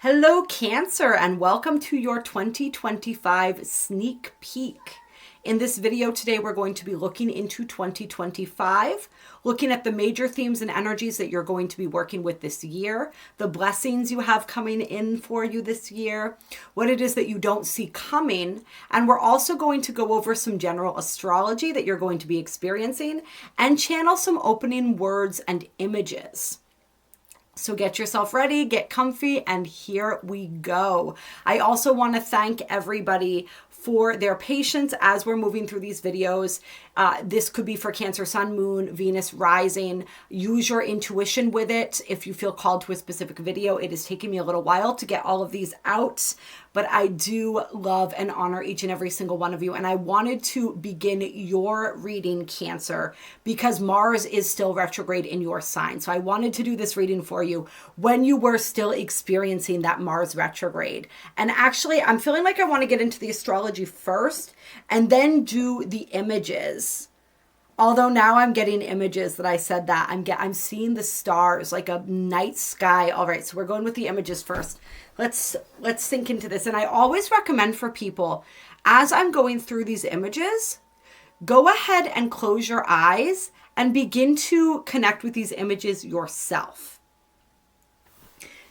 Hello, Cancer, and welcome to your 2025 sneak peek. In this video today, we're going to be looking into 2025, looking at the major themes and energies that you're going to be working with this year, the blessings you have coming in for you this year, what it is that you don't see coming, and we're also going to go over some general astrology that you're going to be experiencing and channel some opening words and images. So get yourself ready, get comfy, and here we go. I also want to thank everybody for their patience as we're moving through these videos. This could be for Cancer, Sun, Moon, Venus, Rising. Use your intuition with it. If you feel called to a specific video, it is taking me a little while to get all of these out, but I do love and honor each and every single one of you. And I wanted to begin your reading, Cancer, because Mars is still retrograde in your sign. So I wanted to do this reading for you when you were still experiencing that Mars retrograde. And actually, I'm feeling like I want to get into the astrology first and then do the images. Although now I'm getting images that I said that. I'm seeing the stars like a night sky. All right, so we're going with the images first. Let's sink into this. And I always recommend for people, as I'm going through these images, go ahead and close your eyes and begin to connect with these images yourself.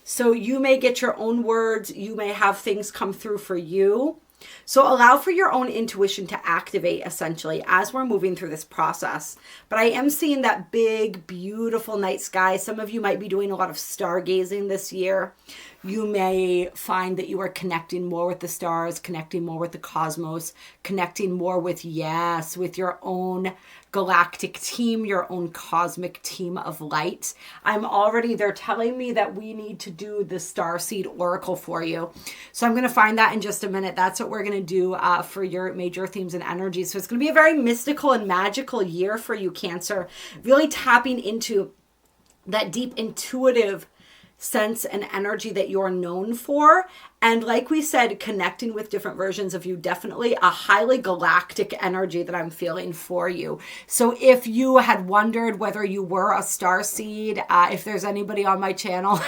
So you may get your own words. You may have things come through for you. So allow for your own intuition to activate essentially as we're moving through this process. But I am seeing that big, beautiful night sky. Some of you might be doing a lot of stargazing this year. You may find that you are connecting more with the stars, connecting more with the cosmos, connecting more with your own galactic team, your own cosmic team of light. They're telling me that we need to do the Starseed Oracle for you. So I'm going to find that in just a minute. That's what we're going to do for your major themes and energies. So it's going to be a very mystical and magical year for you, Cancer. Really tapping into that deep intuitive sense and energy that you're known for. And like we said, connecting with different versions of you, definitely a highly galactic energy that I'm feeling for you. So if you had wondered whether you were a starseed, if there's anybody on my channel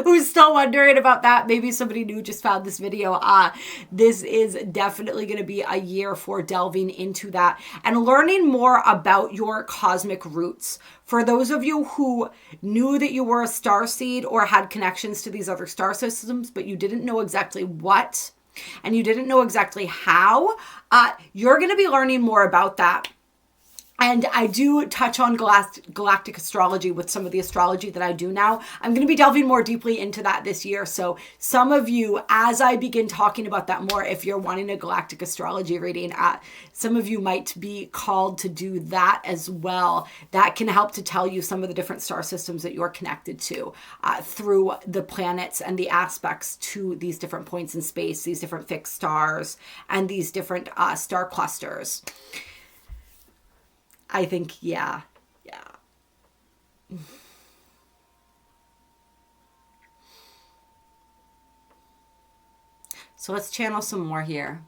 who's still wondering about that, maybe somebody new just found this video, this is definitely going to be a year for delving into that and learning more about your cosmic roots. For those of you who knew that you were a starseed or had connections to these other star systems, but you didn't know exactly what, and you didn't know exactly how, you're going to be learning more about that. And I do touch on galactic astrology with some of the astrology that I do now. I'm going to be delving more deeply into that this year. So some of you, as I begin talking about that more, if you're wanting a galactic astrology reading, some of you might be called to do that as well. That can help to tell you some of the different star systems that you're connected to through the planets and the aspects to these different points in space, these different fixed stars, and these different star clusters. I think, yeah. So let's channel some more here.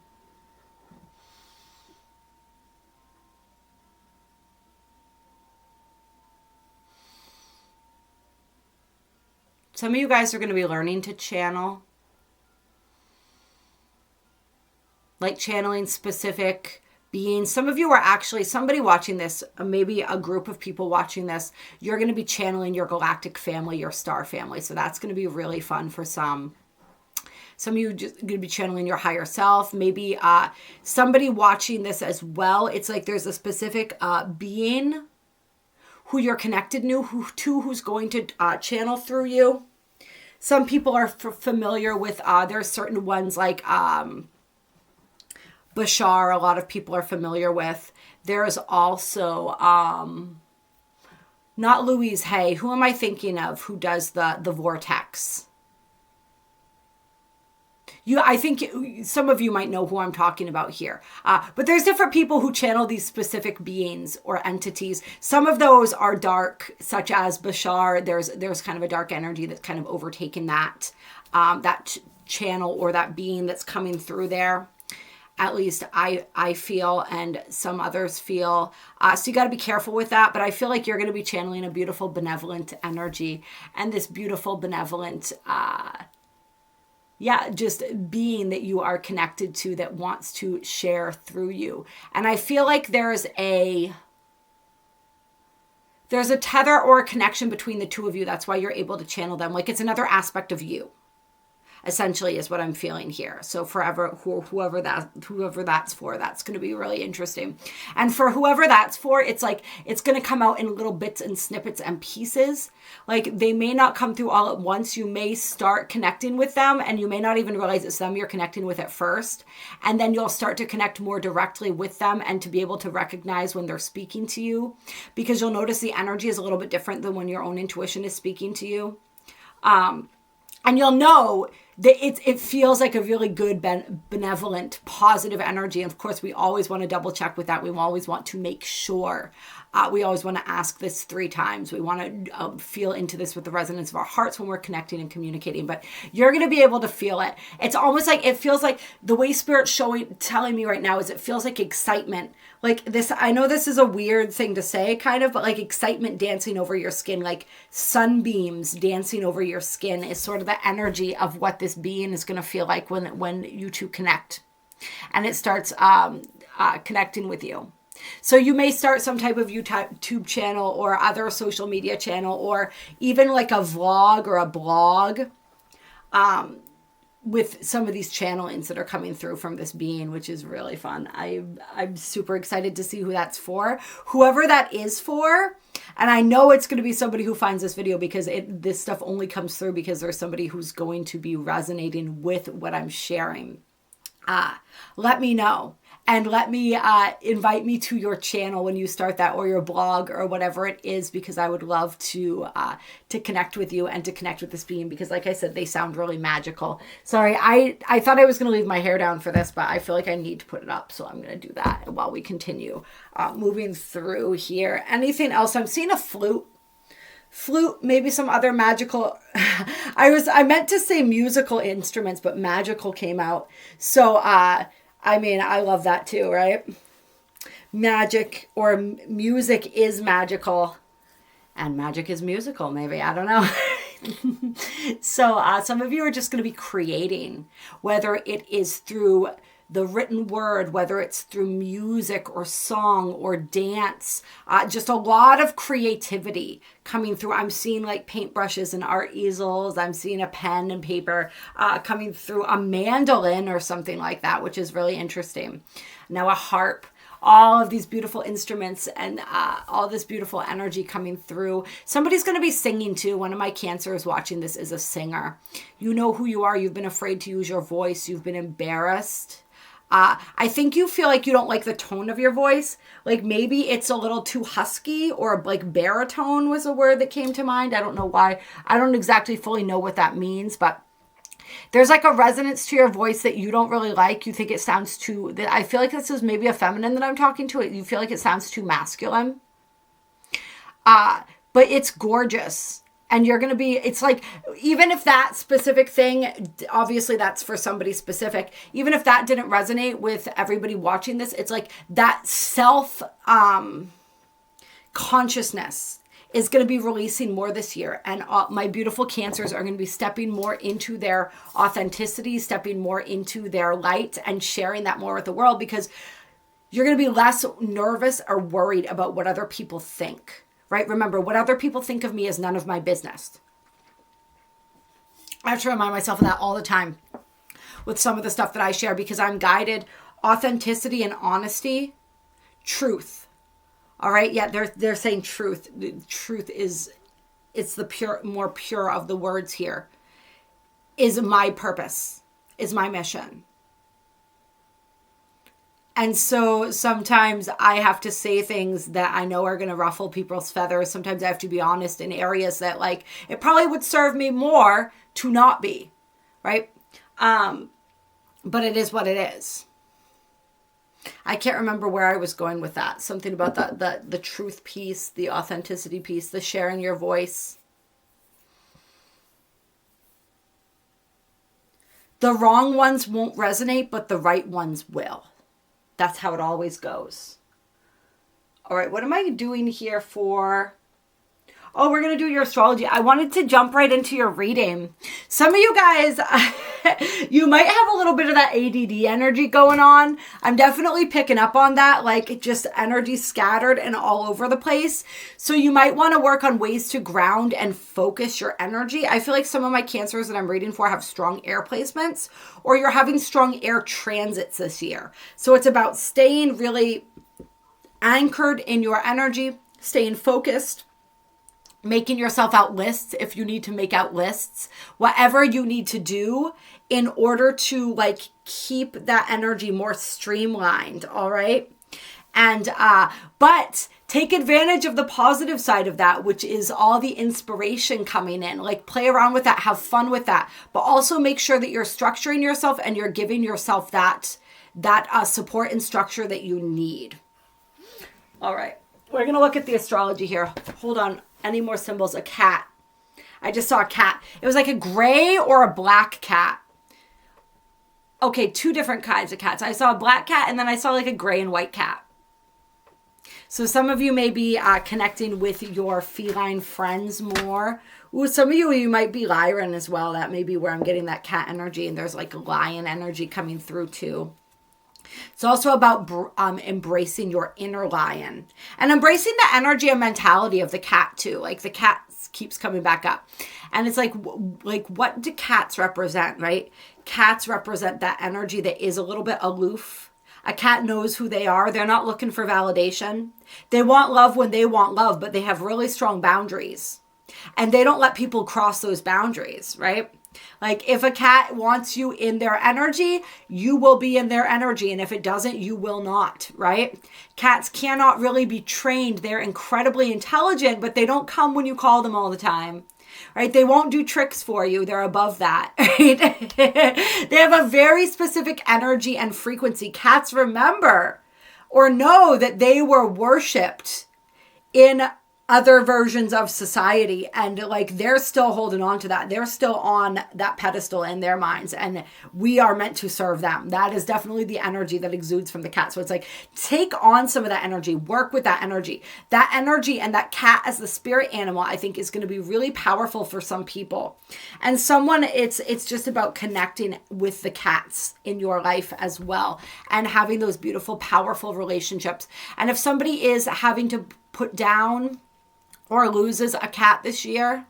Some of you guys are going to be learning to channel. Like channeling specific beings. Some of you are actually, somebody watching this, maybe a group of people watching this, you're going to be channeling your galactic family, your star family. So that's going to be really fun for some. Some of you just going to be channeling your higher self. Maybe somebody watching this as well. It's like there's a specific being who you're connected to, who's going to channel through you. Some people are familiar with, there's certain ones like Bashar, a lot of people are familiar with. There's also, not Louise Hay. Who am I thinking of who does the vortex? I think some of you might know who I'm talking about here. But there's different people who channel these specific beings or entities. Some of those are dark, such as Bashar. There's kind of a dark energy that's kind of overtaken that channel or that being that's coming through there. At least I feel, and some others feel. So you got to be careful with that. But I feel like you're going to be channeling a beautiful, benevolent energy, and this beautiful, benevolent, just being that you are connected to that wants to share through you. And I feel like there's a tether or a connection between the two of you. That's why you're able to channel them. Like it's another aspect of you, essentially, is what I'm feeling here. So whoever that's for, that's going to be really interesting. And for whoever that's for, it's like, it's going to come out in little bits and snippets and pieces. Like they may not come through all at once. You may start connecting with them and you may not even realize it's them you're connecting with at first. And then you'll start to connect more directly with them and to be able to recognize when they're speaking to you, because you'll notice the energy is a little bit different than when your own intuition is speaking to you. And you'll know that it feels like a really good, benevolent, positive energy. And of course, we always want to double check with that. We always want to make sure. We always want to ask this 3 times. We want to feel into this with the resonance of our hearts when we're connecting and communicating. But you're going to be able to feel it. It's almost like, it feels like the way Spirit's telling me right now is it feels like excitement. Like this, I know this is a weird thing to say kind of, but like excitement dancing over your skin, like sunbeams dancing over your skin is sort of the energy of what this being is going to feel like when you two connect and it starts connecting with you. So you may start some type of YouTube channel or other social media channel, or even like a vlog or a blog, with some of these channelings that are coming through from this being, which is really fun. I'm super excited to see who that's for. Whoever that is for, and I know it's going to be somebody who finds this video, because this stuff only comes through because there's somebody who's going to be resonating with what I'm sharing. Let me know. And let me invite me to your channel when you start that, or your blog, or whatever it is, because I would love to connect with you and to connect with this being, because like I said, they sound really magical. Sorry, I thought I was going to leave my hair down for this, but I feel like I need to put it up. So I'm going to do that while we continue moving through here. Anything else? I'm seeing a flute, maybe some other magical, I meant to say musical instruments, but magical came out. So, I mean, I love that too, right? Magic or music is magical, and magic is musical, maybe. I don't know. So some of you are just going to be creating, whether it is through the written word, whether it's through music or song or dance, just a lot of creativity coming through. I'm seeing like paintbrushes and art easels. I'm seeing a pen and paper coming through, a mandolin or something like that, which is really interesting. Now a harp, all of these beautiful instruments and all this beautiful energy coming through. Somebody's going to be singing too. One of my Cancers watching this is a singer. You know who you are. You've been afraid to use your voice. You've been embarrassed. I think you feel like you don't like the tone of your voice. Like maybe it's a little too husky, or like baritone was a word that came to mind. I don't know why. I don't exactly fully know what that means, but there's like a resonance to your voice that you don't really like. You think it sounds too, I feel like this is maybe a feminine that I'm talking to. You feel like it sounds too masculine. But it's gorgeous. And you're going to be, it's like, even if that specific thing, obviously that's for somebody specific, even if that didn't resonate with everybody watching this, it's like that self consciousness is going to be releasing more this year. And my beautiful Cancers are going to be stepping more into their authenticity, stepping more into their light, and sharing that more with the world, because you're going to be less nervous or worried about what other people think. Right? Remember, what other people think of me is none of my business. I have to remind myself of that all the time with some of the stuff that I share, because I'm guided. Authenticity and honesty, truth. All right? Yeah, they're saying truth. Truth is, it's the more pure of the words here, is my purpose, is my mission. And so sometimes I have to say things that I know are going to ruffle people's feathers. Sometimes I have to be honest in areas that, like, it probably would serve me more to not be, right? But it is what it is. I can't remember where I was going with that. Something about the truth piece, the authenticity piece, the sharing your voice. The wrong ones won't resonate, but the right ones will. That's how it always goes. All right, what am I doing here for? Oh, we're going to do your astrology. I wanted to jump right into your reading. Some of you guys, you might have a little bit of that ADD energy going on. I'm definitely picking up on that, like just energy scattered and all over the place. So you might want to work on ways to ground and focus your energy. I feel like some of my cancers that I'm reading for have strong air placements, or you're having strong air transits this year. So it's about staying really anchored in your energy, staying focused, making yourself out lists if you need to make out lists, whatever you need to do in order to like keep that energy more streamlined. All right. And, but take advantage of the positive side of that, which is all the inspiration coming in, like play around with that, have fun with that, but also make sure that you're structuring yourself and you're giving yourself that support and structure that you need. All right. We're going to look at the astrology here. Hold on. Any more symbols? A cat. I just saw a cat. It was like a gray or a black cat. Okay, two different kinds of cats. I saw a black cat and then I saw like a gray and white cat. So some of you may be connecting with your feline friends more. Ooh, some of you might be Lyran as well. That may be where I'm getting that cat energy, and there's like lion energy coming through too. It's also about embracing your inner lion and embracing the energy and mentality of the cat too. Like the cat keeps coming back up. And it's like what do cats represent, right? Cats represent that energy that is a little bit aloof. A cat knows who they are. They're not looking for validation. They want love when they want love, but they have really strong boundaries. And they don't let people cross those boundaries, right? Like if a cat wants you in their energy, you will be in their energy. And if it doesn't, you will not, right? Cats cannot really be trained. They're incredibly intelligent, but they don't come when you call them all the time, right? They won't do tricks for you. They're above that, right? They have a very specific energy and frequency. Cats remember or know that they were worshipped in other versions of society, and like they're still holding on to that. They're still on that pedestal in their minds, and we are meant to serve them. That is definitely the energy that exudes from the cat. So it's like take on some of that energy, work with that energy. That energy and that cat as the spirit animal, I think, is going to be really powerful for some people. And someone, it's just about connecting with the cats in your life as well, and having those beautiful, powerful relationships. And if somebody is having to put down or loses a cat this year,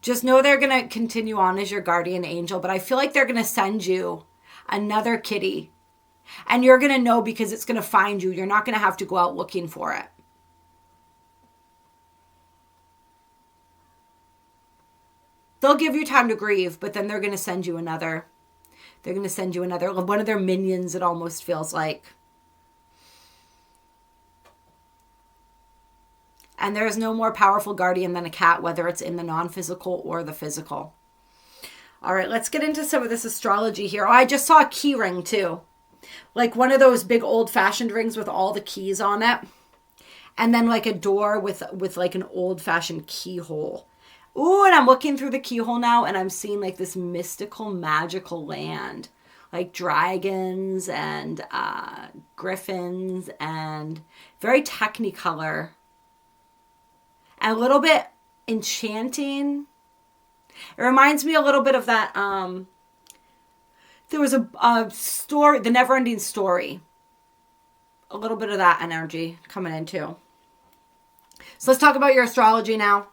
just know they're going to continue on as your guardian angel. But I feel like they're going to send you another kitty. And you're going to know because it's going to find you. You're not going to have to go out looking for it. They'll give you time to grieve, but then they're going to send you another. They're going to send you another, one of their minions, it almost feels like. And there is no more powerful guardian than a cat, whether it's in the non-physical or the physical. All right, let's get into some of this astrology here. Oh, I just saw a key ring too. Like one of those big old-fashioned rings with all the keys on it. And then like a door with like an old-fashioned keyhole. Ooh, and I'm looking through the keyhole now and I'm seeing like this mystical, magical land. Like dragons and griffins and very technicolor. And a little bit enchanting. It reminds me a little bit of that. There was a story, The Neverending Story. A little bit of that energy coming in too. So let's talk about your astrology now.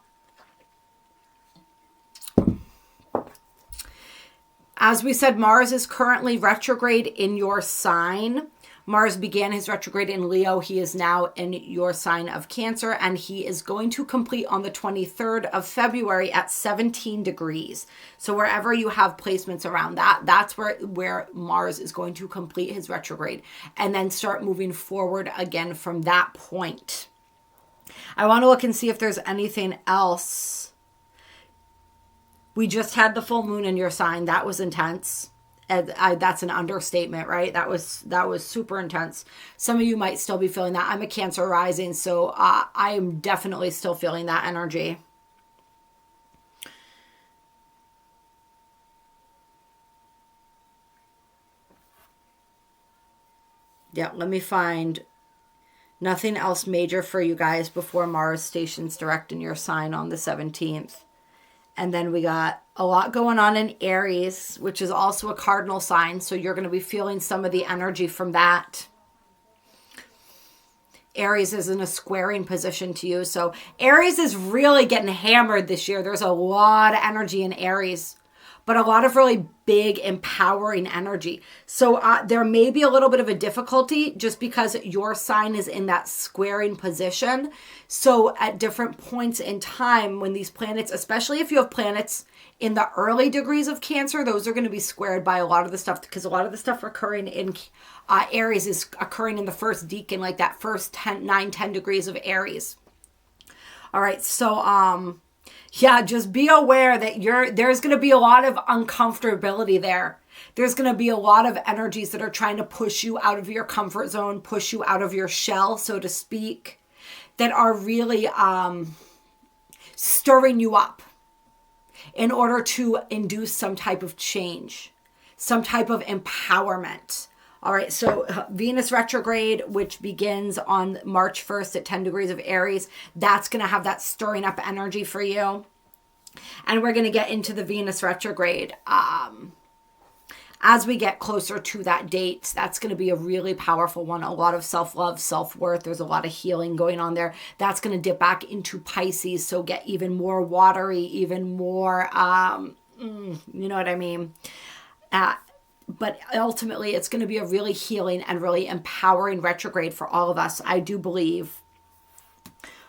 As we said, Mars is currently retrograde in your sign. Mars began his retrograde in Leo. He is now in your sign of Cancer, and he is going to complete on the 23rd of February at 17 degrees. So wherever you have placements around that, that's where Mars is going to complete his retrograde and then start moving forward again from that point. I want to look and see if there's anything else. We just had the full moon in your sign. That was intense. That's an understatement, right? That was super intense. Some of you might still be feeling that. I'm a Cancer rising, so I am definitely still feeling that energy. Yeah, let me find nothing else major for you guys before Mars stations direct in your sign on the 17th. And then we got a lot going on in Aries, which is also a cardinal sign. So you're going to be feeling some of the energy from that. Aries is in a squaring position to you. So Aries is really getting hammered this year. There's a lot of energy in Aries, but a lot of really big, empowering energy. So there may be a little bit of a difficulty just because your sign is in that squaring position. So at different points in time when these planets, especially if you have planets in the early degrees of Cancer, those are going to be squared by a lot of the stuff, because a lot of the stuff occurring in Aries is occurring in the first decan, like that first 10 degrees of Aries. All right, so yeah, just be aware that there's going to be a lot of uncomfortability there. There's going to be a lot of energies that are trying to push you out of your comfort zone, push you out of your shell, so to speak, that are really stirring you up in order to induce some type of change, some type of empowerment. All right, so Venus retrograde, which begins on March 1st at 10 degrees of Aries, that's going to have that stirring up energy for you. And we're going to get into the Venus retrograde as we get closer to that date. That's going to be a really powerful one. A lot of self-love, self-worth. There's a lot of healing going on there. That's going to dip back into Pisces, so get even more watery, even more, you know what I mean? But ultimately, it's going to be a really healing and really empowering retrograde for all of us, I do believe.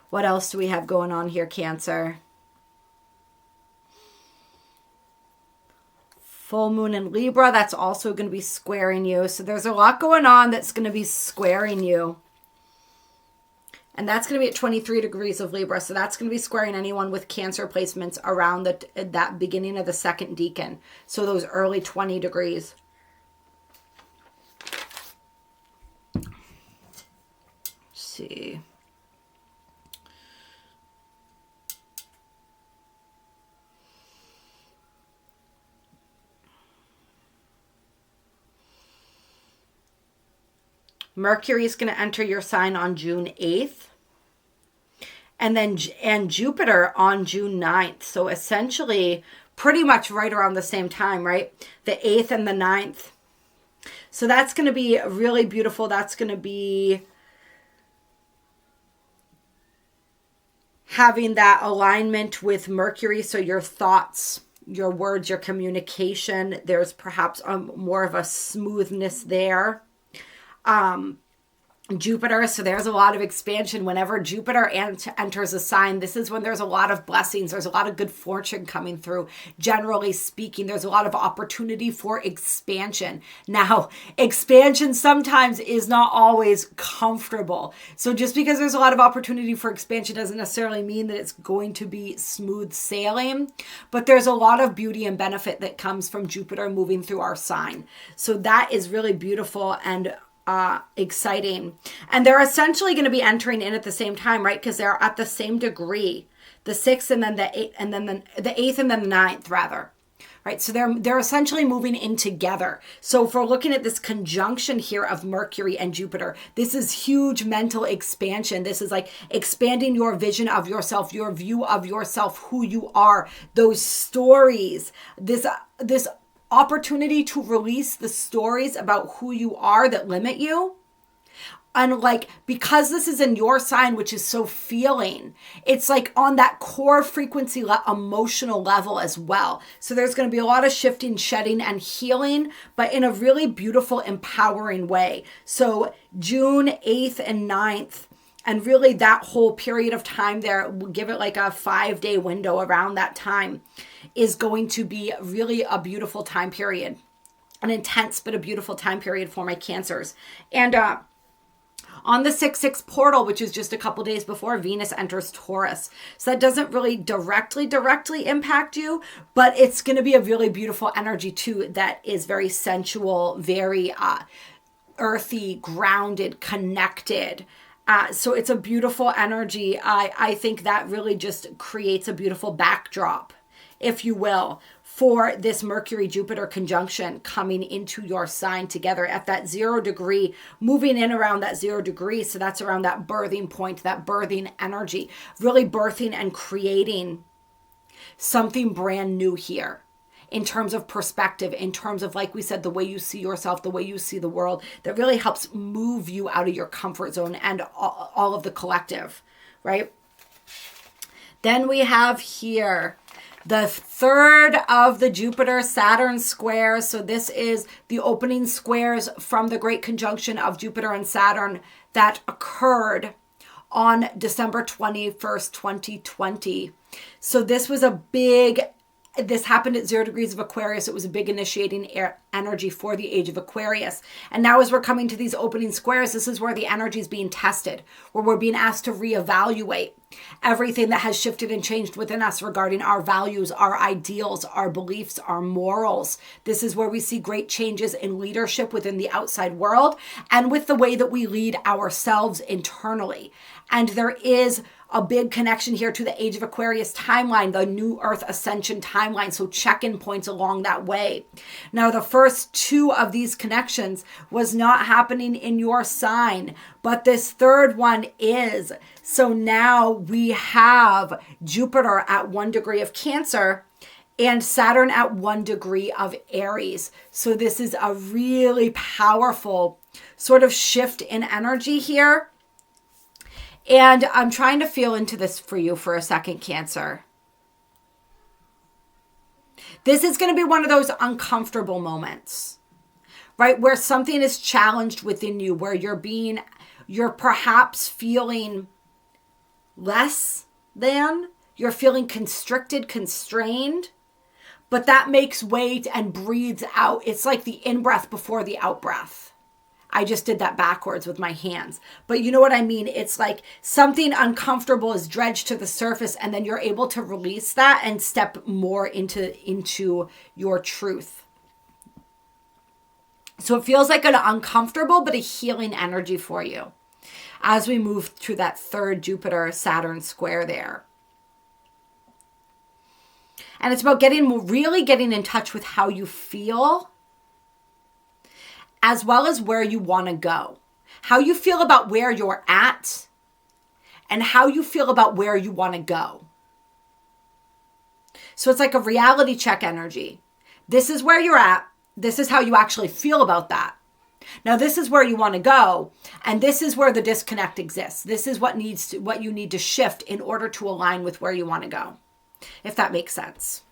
What else do we have going on here, Cancer? Full moon in Libra, that's also going to be squaring you. So there's a lot going on that's going to be squaring you. And that's going to be at 23 degrees of Libra. So that's going to be squaring anyone with Cancer placements around that beginning of the second decan. So those early 20 degrees. See. Mercury is going to enter your sign on June 8th. And Jupiter on June 9th. So essentially pretty much right around the same time, right? The 8th and the 9th. So that's going to be really beautiful. That's going to be having that alignment with Mercury. So your thoughts, your words, your communication, there's perhaps more of a smoothness there. Jupiter, so there's a lot of expansion. Whenever Jupiter enters a sign, this is when there's a lot of blessings. There's a lot of good fortune coming through. Generally speaking, there's a lot of opportunity for expansion. Now, expansion sometimes is not always comfortable. So just because there's a lot of opportunity for expansion doesn't necessarily mean that it's going to be smooth sailing, but there's a lot of beauty and benefit that comes from Jupiter moving through our sign. So that is really beautiful and exciting. And they're essentially going to be entering in at the same time, right? Because they're at the same degree, the 6th and then the 8th, and then the 8th and then the 9th rather, right? So they're essentially moving in together. So if we're looking at this conjunction here of Mercury and Jupiter, this is huge mental expansion. This is like expanding your vision of yourself, your view of yourself, who you are, those stories, this opportunity to release the stories about who you are that limit you. And like, because this is in your sign, which is so feeling, it's like on that core frequency, emotional level as well. So there's going to be a lot of shifting, shedding, and healing, but in a really beautiful, empowering way. So June 8th and 9th, and really that whole period of time there, we'll give it like a 5-day window around that time, is going to be really a beautiful time period. An intense but a beautiful time period for my Cancers. And on the 6/6 portal, which is just a couple days before, Venus enters Taurus. So that doesn't really directly impact you, but it's going to be a really beautiful energy too that is very sensual, very earthy, grounded, connected. So it's a beautiful energy. I think that really just creates a beautiful backdrop if you will, for this Mercury-Jupiter conjunction coming into your sign together at that 0 degree, moving in around that 0 degree. So that's around that birthing point, that birthing energy, really birthing and creating something brand new here in terms of perspective, in terms of, like we said, the way you see yourself, the way you see the world, that really helps move you out of your comfort zone and all of the collective, right? Then we have here the third of the Jupiter-Saturn squares. So this is the opening squares from the great conjunction of Jupiter and Saturn that occurred on December 21st, 2020. So this was this happened at 0 degrees of Aquarius. It was a big initiating energy for the age of Aquarius. And now as we're coming to these opening squares, this is where the energy is being tested, where we're being asked to reevaluate everything that has shifted and changed within us regarding our values, our ideals, our beliefs, our morals. This is where we see great changes in leadership within the outside world and with the way that we lead ourselves internally. And there is a big connection here to the age of Aquarius timeline, the new Earth ascension timeline. So check-in points along that way. Now, the first 2 of these connections was not happening in your sign, but this third one is. So now we have Jupiter at 1 degree of Cancer and Saturn at 1 degree of Aries. So this is a really powerful sort of shift in energy here. And I'm trying to feel into this for you for a second, Cancer. This is going to be one of those uncomfortable moments, right? Where something is challenged within you, where you're perhaps feeling less than, you're feeling constricted, constrained, but that makes way and breathes out. It's like the in-breath before the out-breath. I just did that backwards with my hands. But you know what I mean? It's like something uncomfortable is dredged to the surface, and then you're able to release that and step more into your truth. So it feels like an uncomfortable but a healing energy for you as we move through that third Jupiter-Saturn square there. And it's about really getting in touch with how you feel, as well as where you want to go. How you feel about where you're at and how you feel about where you want to go. So it's like a reality check energy. This is where you're at. This is how you actually feel about that. Now this is where you want to go, and this is where the disconnect exists. This is what you need to shift in order to align with where you want to go, if that makes sense.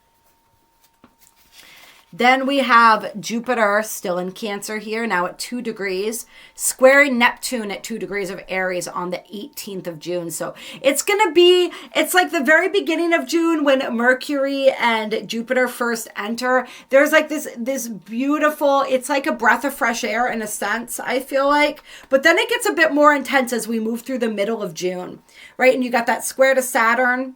Then we have Jupiter still in Cancer here, now at 2 degrees, squaring Neptune at 2 degrees of Aries on the 18th of June. So it's like the very beginning of June when Mercury and Jupiter first enter. There's like this beautiful, it's like a breath of fresh air in a sense, I feel like. But then it gets a bit more intense as we move through the middle of June, right? And you got that square to Saturn.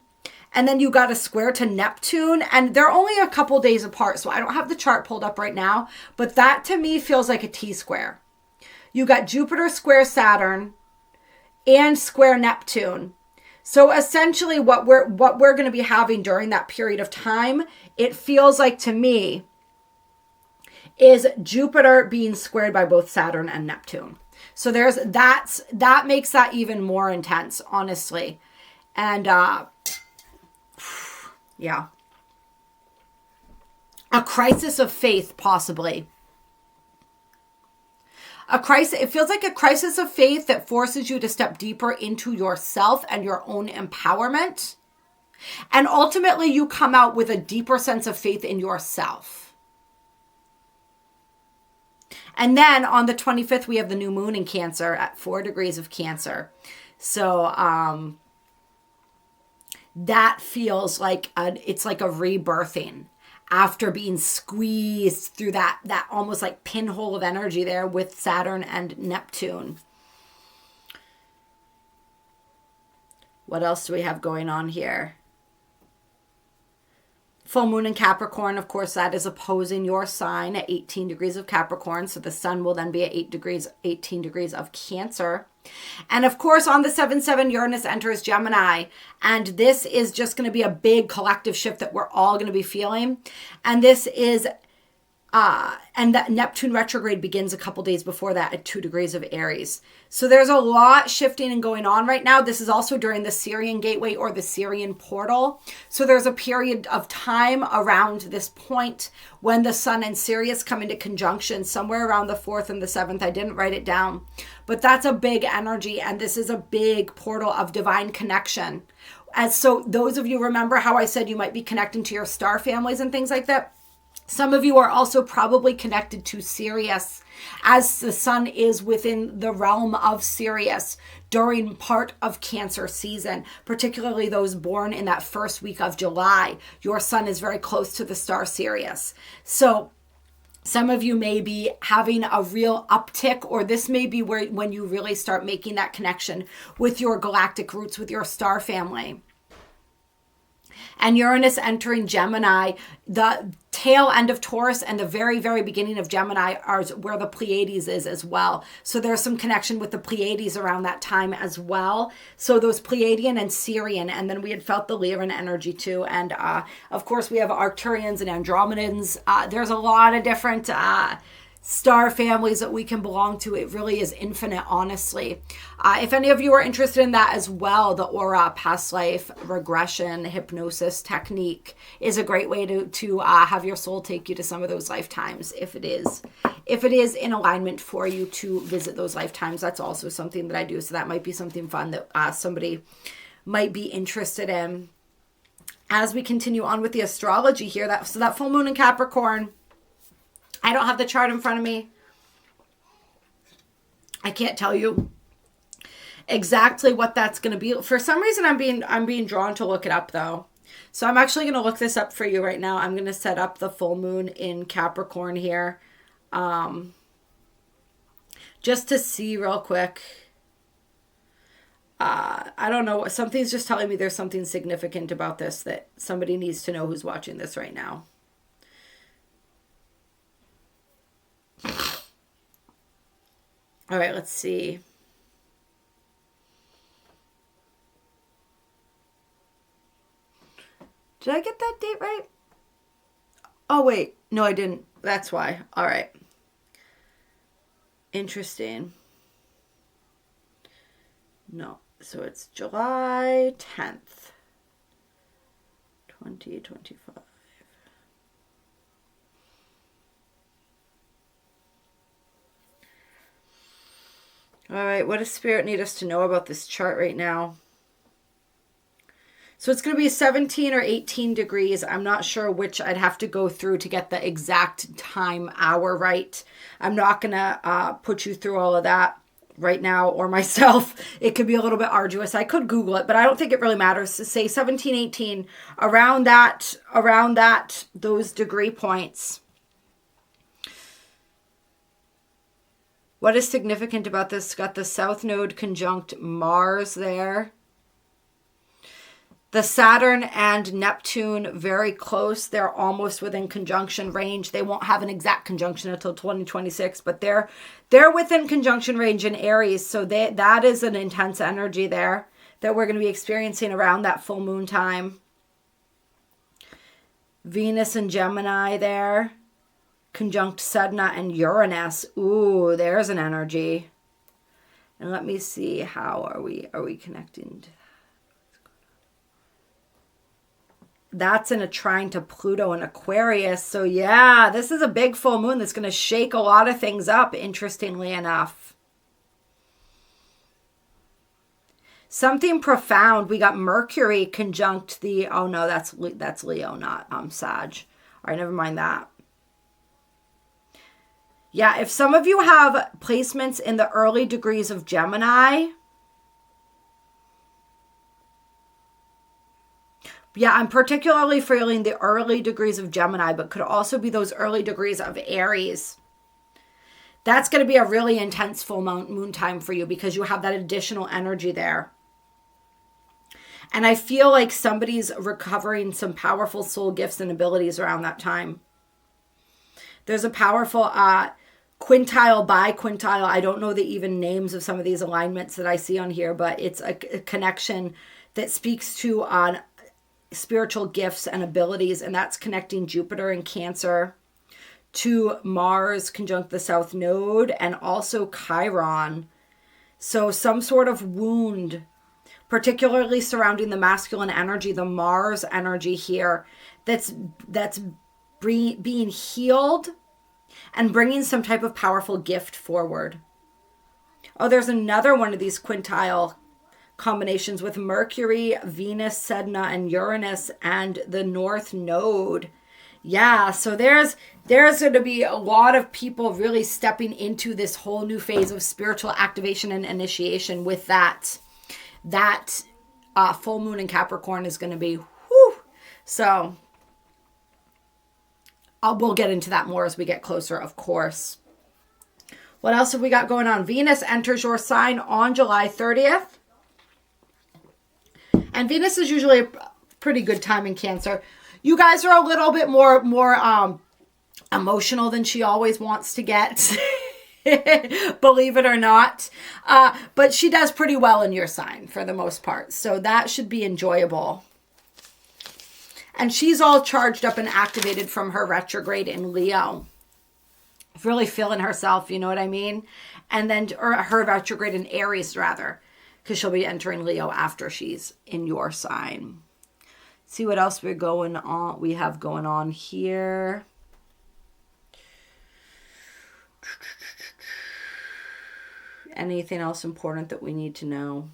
And then you got a square to Neptune, and they're only a couple days apart. So I don't have the chart pulled up right now, but that to me feels like a T-square. You got Jupiter square Saturn and square Neptune. So essentially what we're going to be having during that period of time, it feels like to me, is Jupiter being squared by both Saturn and Neptune. So that makes that even more intense, honestly. And yeah. A crisis of faith, possibly. It feels like a crisis of faith that forces you to step deeper into yourself and your own empowerment. And ultimately, you come out with a deeper sense of faith in yourself. And then on the 25th, we have the new moon in Cancer at 4 degrees of Cancer. So, that feels like it's like a rebirthing after being squeezed through that almost like pinhole of energy there with Saturn and Neptune. What else do we have going on here? Full moon in Capricorn, of course, that is opposing your sign at 18 degrees of Capricorn. So the sun will then be at 18 degrees of Cancer. And of course, on the 7/7, Uranus enters Gemini. And this is just going to be a big collective shift that we're all going to be feeling. And this is, and that Neptune retrograde begins a couple days before that at 2 degrees of Aries. So there's a lot shifting and going on right now. This is also during the Syrian gateway or the Syrian portal. So there's a period of time around this point when the sun and Sirius come into conjunction somewhere around the 4th and the 7th. I didn't write it down, but that's a big energy. And this is a big portal of divine connection. And so those of you remember how I said you might be connecting to your star families and things like that. Some of you are also probably connected to Sirius, as the sun is within the realm of Sirius during part of Cancer season, particularly those born in that first week of July. Your sun is very close to the star Sirius. So some of you may be having a real uptick, or this may be when you really start making that connection with your galactic roots, with your star family. And Uranus entering Gemini, the tail end of Taurus and the very, very beginning of Gemini are where the Pleiades is as well. So there's some connection with the Pleiades around that time as well. So those Pleiadian and Sirian, and then we had felt the Lyran energy too. And of course we have Arcturians and Andromedans. There's a lot of different star families that we can belong to. It really is infinite, honestly. If any of you are interested in that as well, the aura, past life, regression, hypnosis technique is a great way to have your soul take you to some of those lifetimes. If it is in alignment for you to visit those lifetimes, that's also something that I do. So that might be something fun that somebody might be interested in. As we continue on with the astrology here, that full moon in Capricorn, I don't have the chart in front of me. I can't tell you exactly what that's going to be. For some reason, I'm being drawn to look it up though. So I'm actually going to look this up for you right now. I'm going to set up the full moon in Capricorn here. Just to see real quick. I don't know. Something's just telling me there's something significant about this that somebody needs to know who's watching this right now. All right, let's see. Did I get that date right? Oh, wait. No, I didn't. That's why. All right. Interesting. No. So it's July 10th, 2025. All right, what does Spirit need us to know about this chart right now? So it's going to be 17 or 18 degrees. I'm not sure which. I'd have to go through to get the exact time, hour right. I'm not going to put you through all of that right now, or myself. It could be a little bit arduous. I could Google it, but I don't think it really matters. To say 17, 18, around that, those degree points. What is significant about this? It's got the South Node conjunct Mars there. The Saturn and Neptune very close. They're almost within conjunction range. They won't have an exact conjunction until 2026, but they're within conjunction range in Aries. So that is an intense energy there that we're going to be experiencing around that full moon time. Venus and Gemini there. Conjunct Sedna and Uranus. Ooh, there's an energy. And let me see, how are we connecting to that? That's in a trine to Pluto and Aquarius. So yeah, this is a big full moon that's going to shake a lot of things up, interestingly enough. Something profound. We got Mercury conjunct the, oh no, that's Leo, not Sag. All right, never mind that. Yeah, if some of you have placements in the early degrees of Gemini, yeah, I'm particularly feeling the early degrees of Gemini, but could also be those early degrees of Aries. That's going to be a really intense full moon time for you because you have that additional energy there. And I feel like somebody's recovering some powerful soul gifts and abilities around that time. There's a powerful quintile by quintile. I don't know the even names of some of these alignments that I see on here, but it's a connection that speaks to spiritual gifts and abilities, and that's connecting Jupiter in Cancer to Mars conjunct the South Node and also Chiron. So some sort of wound, particularly surrounding the masculine energy, the Mars energy here, that's being healed and bringing some type of powerful gift forward. Oh, there's another one of these quintile combinations with Mercury, Venus, Sedna, and Uranus, and the North Node. Yeah, so there's going to be a lot of people really stepping into this whole new phase of spiritual activation and initiation with that full moon in Capricorn is going to be, whew. So we'll get into that more as we get closer, of course. What else have we got going on? Venus enters your sign on July 30th. And Venus is usually a pretty good time in Cancer. You guys are a little bit more emotional than she always wants to get, believe it or not. But she does pretty well in your sign for the most part. So that should be enjoyable. And she's all charged up and activated from her retrograde in Leo. Really feeling herself, you know what I mean? And then her retrograde in Aries, rather, because she'll be entering Leo after she's in your sign. See what else we have going on here. Anything else important that we need to know?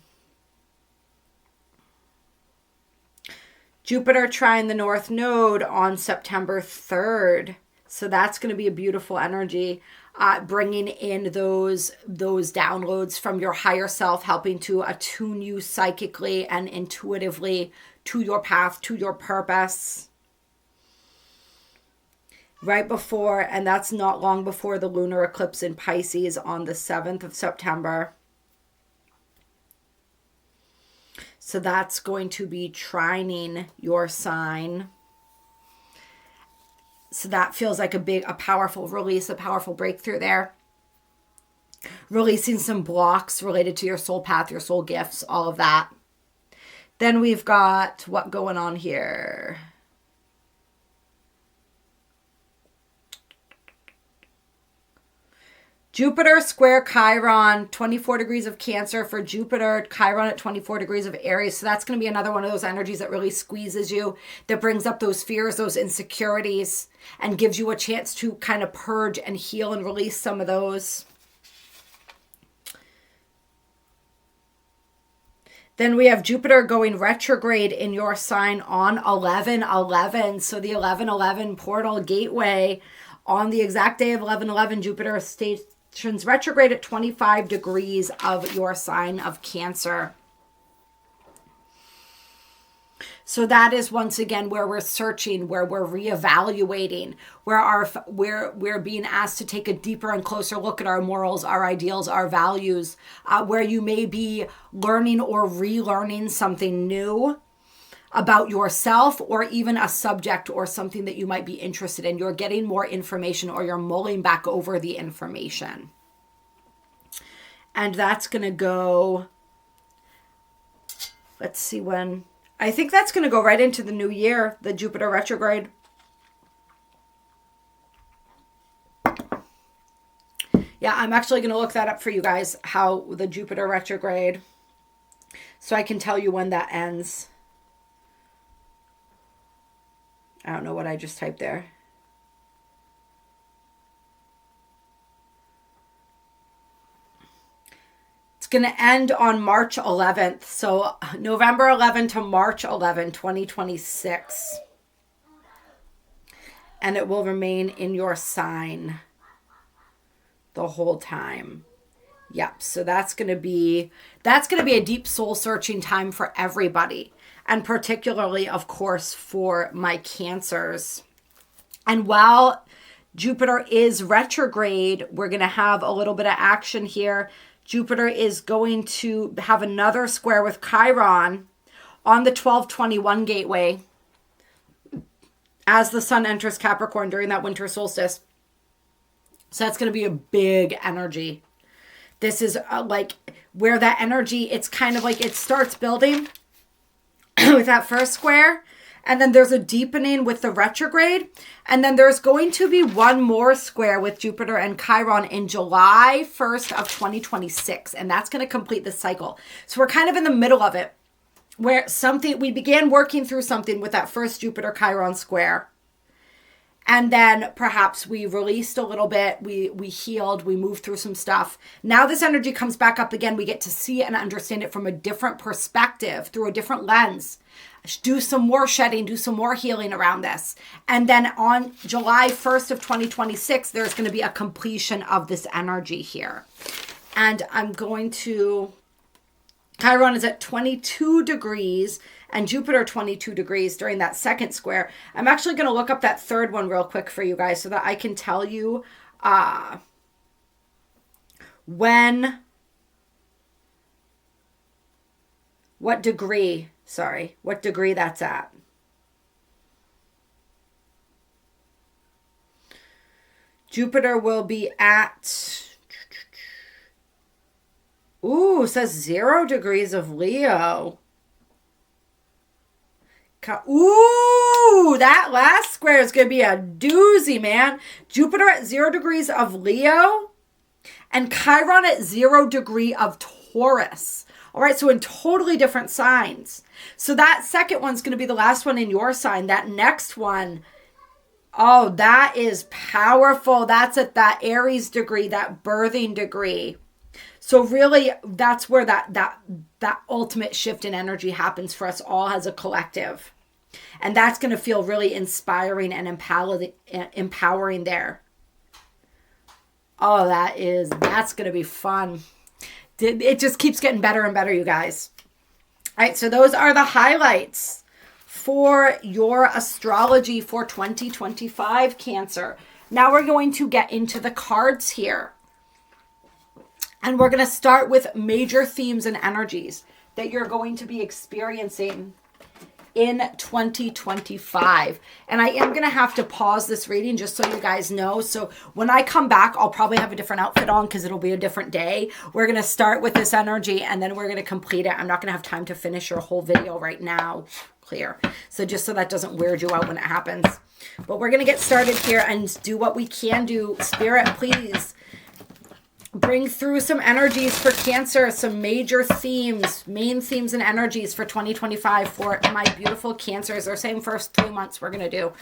Jupiter trine the North Node on September 3rd. So that's going to be a beautiful energy, bringing in those downloads from your higher self, helping to attune you psychically and intuitively to your path, to your purpose. Right before, and that's not long before the lunar eclipse in Pisces on the 7th of September. So that's going to be trining your sign. So that feels like a powerful release, a powerful breakthrough there. Releasing some blocks related to your soul path, your soul gifts, all of that. Then we've got what going on here? Jupiter square Chiron, 24 degrees of Cancer for Jupiter, Chiron at 24 degrees of Aries. So that's going to be another one of those energies that really squeezes you, that brings up those fears, those insecurities, and gives you a chance to kind of purge and heal and release some of those. Then we have Jupiter going retrograde in your sign on 11/11. So the 11/11 portal gateway on the exact day of 11/11, Jupiter stations retrograde at 25 degrees of your sign of Cancer. So that is once again where we're searching, where we're reevaluating, where we're being asked to take a deeper and closer look at our morals, our ideals, our values, where you may be learning or relearning something new about yourself, or even a subject or something that you might be interested in. You're getting more information, or you're mulling back over the information. And that's going to go, let's see when. I think that's going to go right into the new year, the Jupiter retrograde. Yeah, I'm actually going to look that up for you guys, how the Jupiter retrograde, so I can tell you when that ends. I don't know what I just typed there. It's going to end on March 11th. So November 11 to March 11, 2026. And it will remain in your sign the whole time. Yep. So that's going to be a deep soul searching time for everybody. And particularly, of course, for my Cancers. And while Jupiter is retrograde, we're going to have a little bit of action here. Jupiter is going to have another square with Chiron on the 1221 gateway as the sun enters Capricorn during that winter solstice. So that's going to be a big energy. This is like where that energy, it's kind of like it starts building with that first square. And then there's a deepening with the retrograde. And then there's going to be one more square with Jupiter and Chiron in July 1st of 2026. And that's going to complete the cycle. So we're kind of in the middle of it, where we began working through something with that first Jupiter Chiron square. And then perhaps we released a little bit, we healed, we moved through some stuff. Now this energy comes back up again. We get to see and understand it from a different perspective, through a different lens. Do some more shedding, do some more healing around this. And then on July 1st of 2026, there's going to be a completion of this energy here. And I'm going to... Chiron is at 22 degrees and Jupiter 22 degrees during that second square. I'm actually going to look up that third one real quick for you guys so that I can tell you what degree that's at. Jupiter will be at... Ooh, says 0 degrees of Leo. Ooh, that last square is going to be a doozy, man. Jupiter at 0 degrees of Leo and Chiron at 0 degree of Taurus. All right, so in totally different signs. So that second one's going to be the last one in your sign. That next one, oh, that is powerful. That's at that Aries degree, that birthing degree. So really, that's where that ultimate shift in energy happens for us all as a collective. And that's going to feel really inspiring and empowering there. Oh, that's going to be fun. It just keeps getting better and better, you guys. All right, so those are the highlights for your astrology for 2025, Cancer. Now we're going to get into the cards here. And we're going to start with major themes and energies that you're going to be experiencing in 2025. And I am going to have to pause this reading just so you guys know. So when I come back, I'll probably have a different outfit on because it'll be a different day. We're going to start with this energy and then we're going to complete it. I'm not going to have time to finish your whole video right now. Clear. So just so that doesn't weird you out when it happens. But we're going to get started here and do what we can do. Spirit, please bring through some energies for Cancer, some major themes, main themes and energies for 2025 for my beautiful Cancers. They're saying first 3 months we're going to do.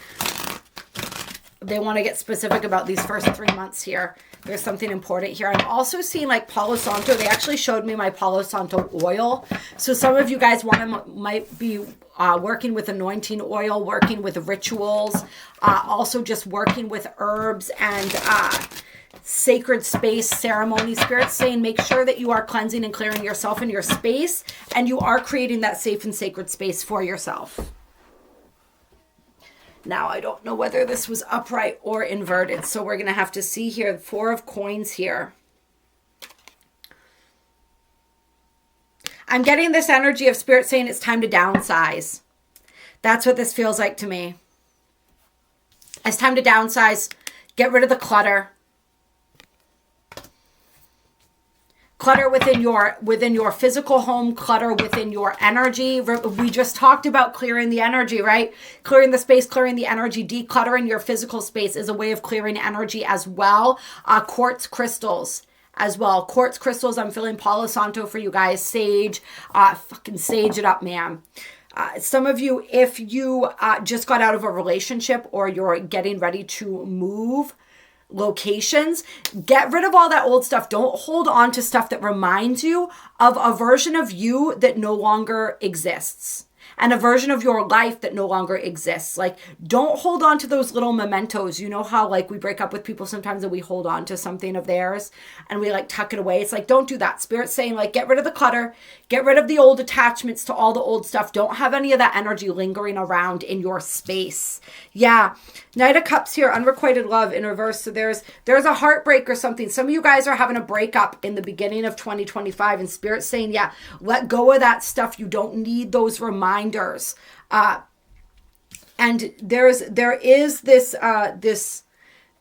They want to get specific about these first 3 months here. There's something important here. I'm also seeing like Palo Santo. They actually showed me my Palo Santo oil. So some of you guys might be working with anointing oil, working with rituals, also just working with herbs and sacred space ceremony. Spirit saying make sure that you are cleansing and clearing yourself and your space, and you are creating that safe and sacred space for yourself. Now, I don't know whether this was upright or inverted, so we're going to have to see here. 4 of coins here. I'm getting this energy of Spirit saying it's time to downsize. That's what this feels like to me. It's time to downsize. Get rid of the clutter. Clutter within your physical home, clutter within your energy. We just talked about clearing the energy, right? Clearing the space, clearing the energy. Decluttering your physical space is a way of clearing energy as well. Quartz crystals as well. Quartz crystals, I'm feeling Palo Santo for you guys. Sage, fucking sage it up, man. Some of you, if you just got out of a relationship or you're getting ready to move locations, get rid of all that old stuff. Don't hold on to stuff that reminds you of a version of you that no longer exists and a version of your life that no longer exists. Like, don't hold on to those little mementos. You know how like we break up with people sometimes and we hold on to something of theirs and we like tuck it away. It's like, don't do that. Spirit's saying like, get rid of the clutter, get rid of the old attachments to all the old stuff. Don't have any of that energy lingering around in your space. Yeah. Knight of Cups here, unrequited love in reverse. So there's a heartbreak or something. Some of you guys are having a breakup in the beginning of 2025, and Spirit's saying, yeah, let go of that stuff. You don't need those reminders. And there is this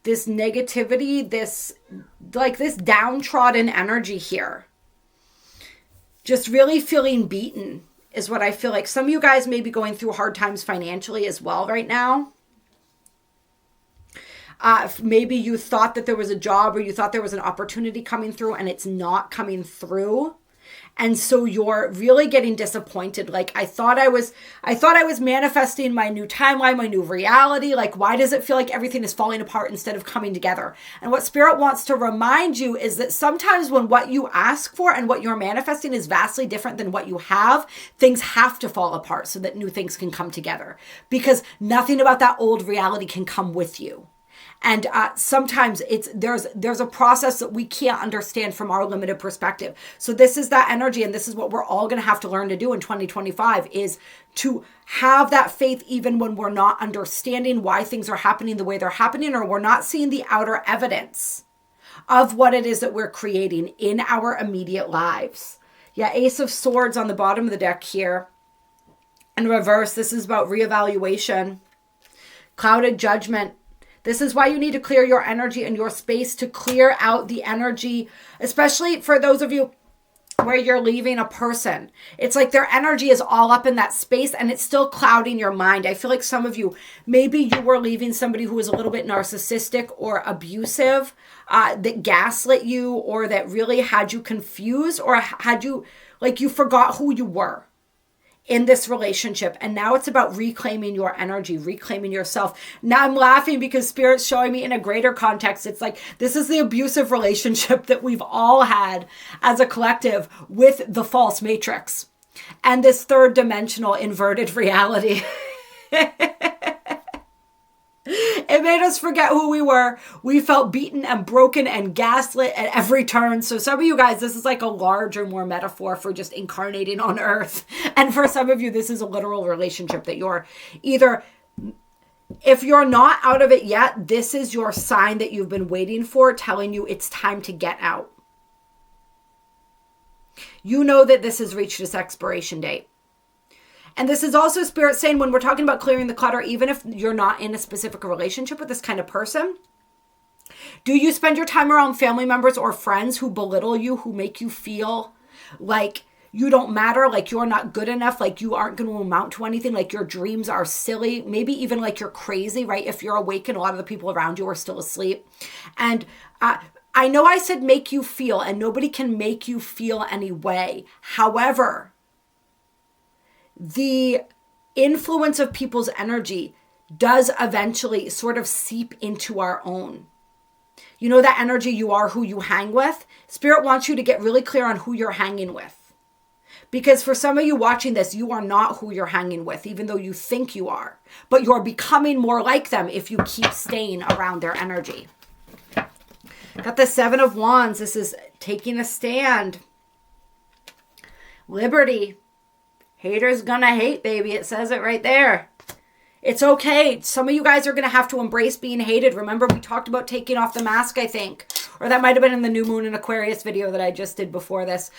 negativity, this downtrodden energy here. Just really feeling beaten is what I feel like. Some of you guys may be going through hard times financially as well right now. Maybe you thought that there was a job or you thought there was an opportunity coming through and it's not coming through. And so you're really getting disappointed. Like, I thought I was manifesting my new timeline, my new reality. Like, why does it feel like everything is falling apart instead of coming together? And what Spirit wants to remind you is that sometimes when what you ask for and what you're manifesting is vastly different than what you have, things have to fall apart so that new things can come together, because nothing about that old reality can come with you. And sometimes there's a process that we can't understand from our limited perspective. So this is that energy, and this is what we're all going to have to learn to do in 2025, is to have that faith even when we're not understanding why things are happening the way they're happening, or we're not seeing the outer evidence of what it is that we're creating in our immediate lives. Yeah, Ace of Swords on the bottom of the deck here. In reverse, this is about reevaluation. Clouded Judgment. This is why you need to clear your energy and your space, to clear out the energy, especially for those of you where you're leaving a person. It's like their energy is all up in that space and it's still clouding your mind. I feel like some of you, maybe you were leaving somebody who was a little bit narcissistic or abusive, that gaslit you, or that really had you confused, or had you, like, you forgot who you were in this relationship. And now it's about reclaiming your energy, reclaiming yourself. Now I'm laughing because Spirit's showing me in a greater context. It's like, this is the abusive relationship that we've all had as a collective with the false matrix and this third dimensional inverted reality. It made us forget who we were. We felt beaten and broken and gaslit at every turn. So some of you guys, this is like a larger, more metaphor for just incarnating on earth. And for some of you, this is a literal relationship that you're either, if you're not out of it yet, this is your sign that you've been waiting for, telling you it's time to get out. You know that this has reached its expiration date. And this is also Spirit saying, when we're talking about clearing the clutter, even if you're not in a specific relationship with this kind of person, do you spend your time around family members or friends who belittle you, who make you feel like you don't matter, like you're not good enough, like you aren't going to amount to anything, like your dreams are silly, maybe even like you're crazy, right? If you're awake and a lot of the people around you are still asleep. And I know I said make you feel, and nobody can make you feel any way. However, the influence of people's energy does eventually sort of seep into our own. You know that energy, you are who you hang with? Spirit wants you to get really clear on who you're hanging with. Because for some of you watching this, you are not who you're hanging with, even though you think you are. But you're becoming more like them if you keep staying around their energy. Got the Seven of Wands. This is taking a stand. Liberty. Haters gonna hate, baby. It says it right there. It's okay. Some of you guys are gonna have to embrace being hated. Remember, we talked about taking off the mask, I think. Or that might have been in the New Moon in Aquarius video that I just did before this.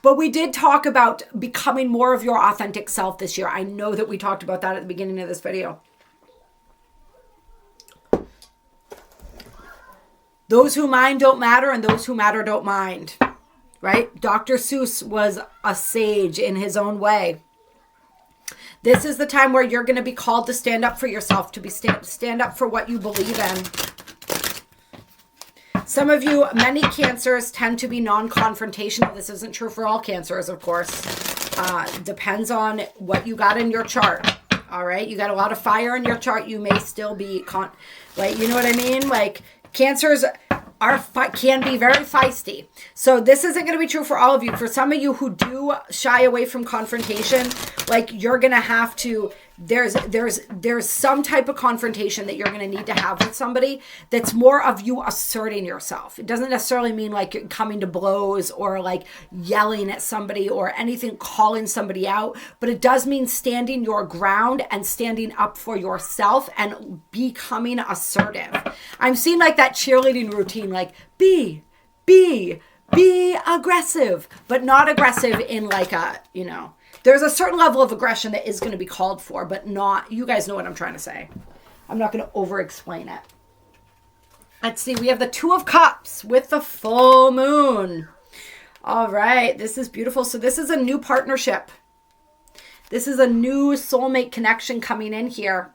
But we did talk about becoming more of your authentic self this year. I know that we talked about that at the beginning of this video. Those who mind don't matter, and those who matter don't mind. Right? Dr. Seuss was a sage in his own way. This is the time where you're going to be called to stand up for yourself, to be stand up for what you believe in. Some of you, many cancers tend to be non-confrontational. This isn't true for all cancers, of course. Depends on what you got in your chart. All right? You got a lot of fire in your chart. You may still be, like, you know what I mean? Like, cancers can be very feisty. So this isn't going to be true for all of you. For some of you who do shy away from confrontation, like, you're going to have to there's some type of confrontation that you're going to need to have with somebody that's more of you asserting yourself. It doesn't necessarily mean like you're coming to blows or like yelling at somebody or anything, calling somebody out, but it does mean standing your ground and standing up for yourself and becoming assertive. I'm seeing like that cheerleading routine, like be aggressive, but not aggressive in like a, you know, there's a certain level of aggression that is going to be called for, but not, you guys know what I'm trying to say. I'm not going to over explain it. Let's see. We have the Two of Cups with the full moon. All right. This is beautiful. So this is a new partnership. This is a new soulmate connection coming in here.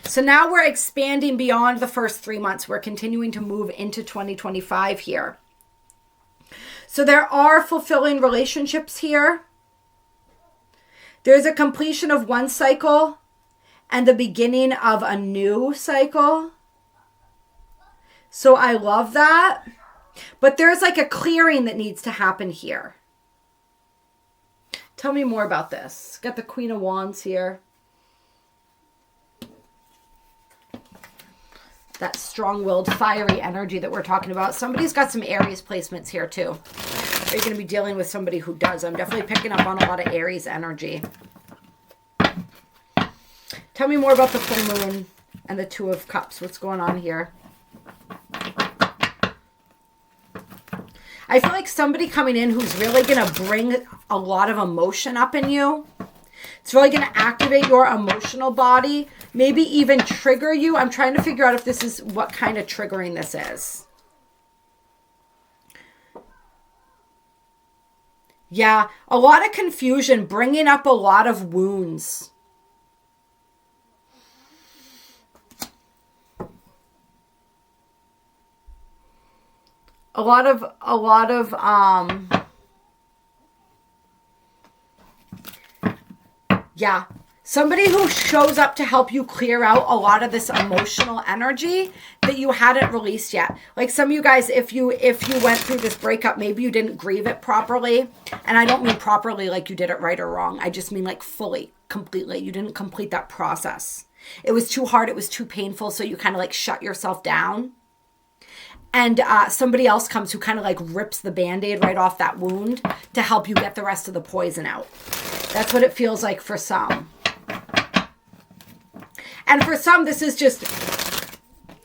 So now we're expanding beyond the first 3 months. We're continuing to move into 2025 here. So there are fulfilling relationships here. There's a completion of one cycle and the beginning of a new cycle. So I love that. But there's like a clearing that needs to happen here. Tell me more about this. Got the Queen of Wands here. That strong-willed, fiery energy that we're talking about. Somebody's got some Aries placements here too. Are you going to be dealing with somebody who does? I'm definitely picking up on a lot of Aries energy. Tell me more about the full moon and the Two of Cups. What's going on here? I feel like somebody coming in who's really going to bring a lot of emotion up in you. It's really going to activate your emotional body, maybe even trigger you. I'm trying to figure out if this is what kind of triggering this is. Yeah, a lot of confusion, bringing up a lot of wounds. A lot of yeah, somebody who shows up to help you clear out a lot of this emotional energy that you hadn't released yet. Like some of you guys, if you went through this breakup, maybe you didn't grieve it properly. And I don't mean properly like you did it right or wrong. I just mean like fully, completely. You didn't complete that process. It was too hard. It was too painful. So you kind of like shut yourself down. And somebody else comes who kind of like rips the Band-Aid right off that wound to help you get the rest of the poison out. That's what it feels like for some. And for some, this is just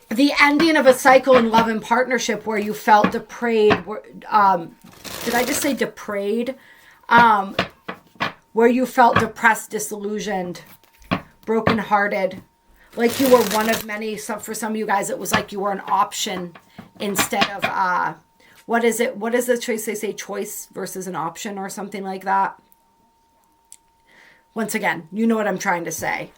the ending of a cycle in love and partnership where you felt depraved. Did I just say depraved? Where you felt depressed, disillusioned, brokenhearted. Like you were one of many. So for some of you guys, it was like you were an option instead of, what is it? What is the choice? They say choice versus an option or something like that. Once again, you know what I'm trying to say.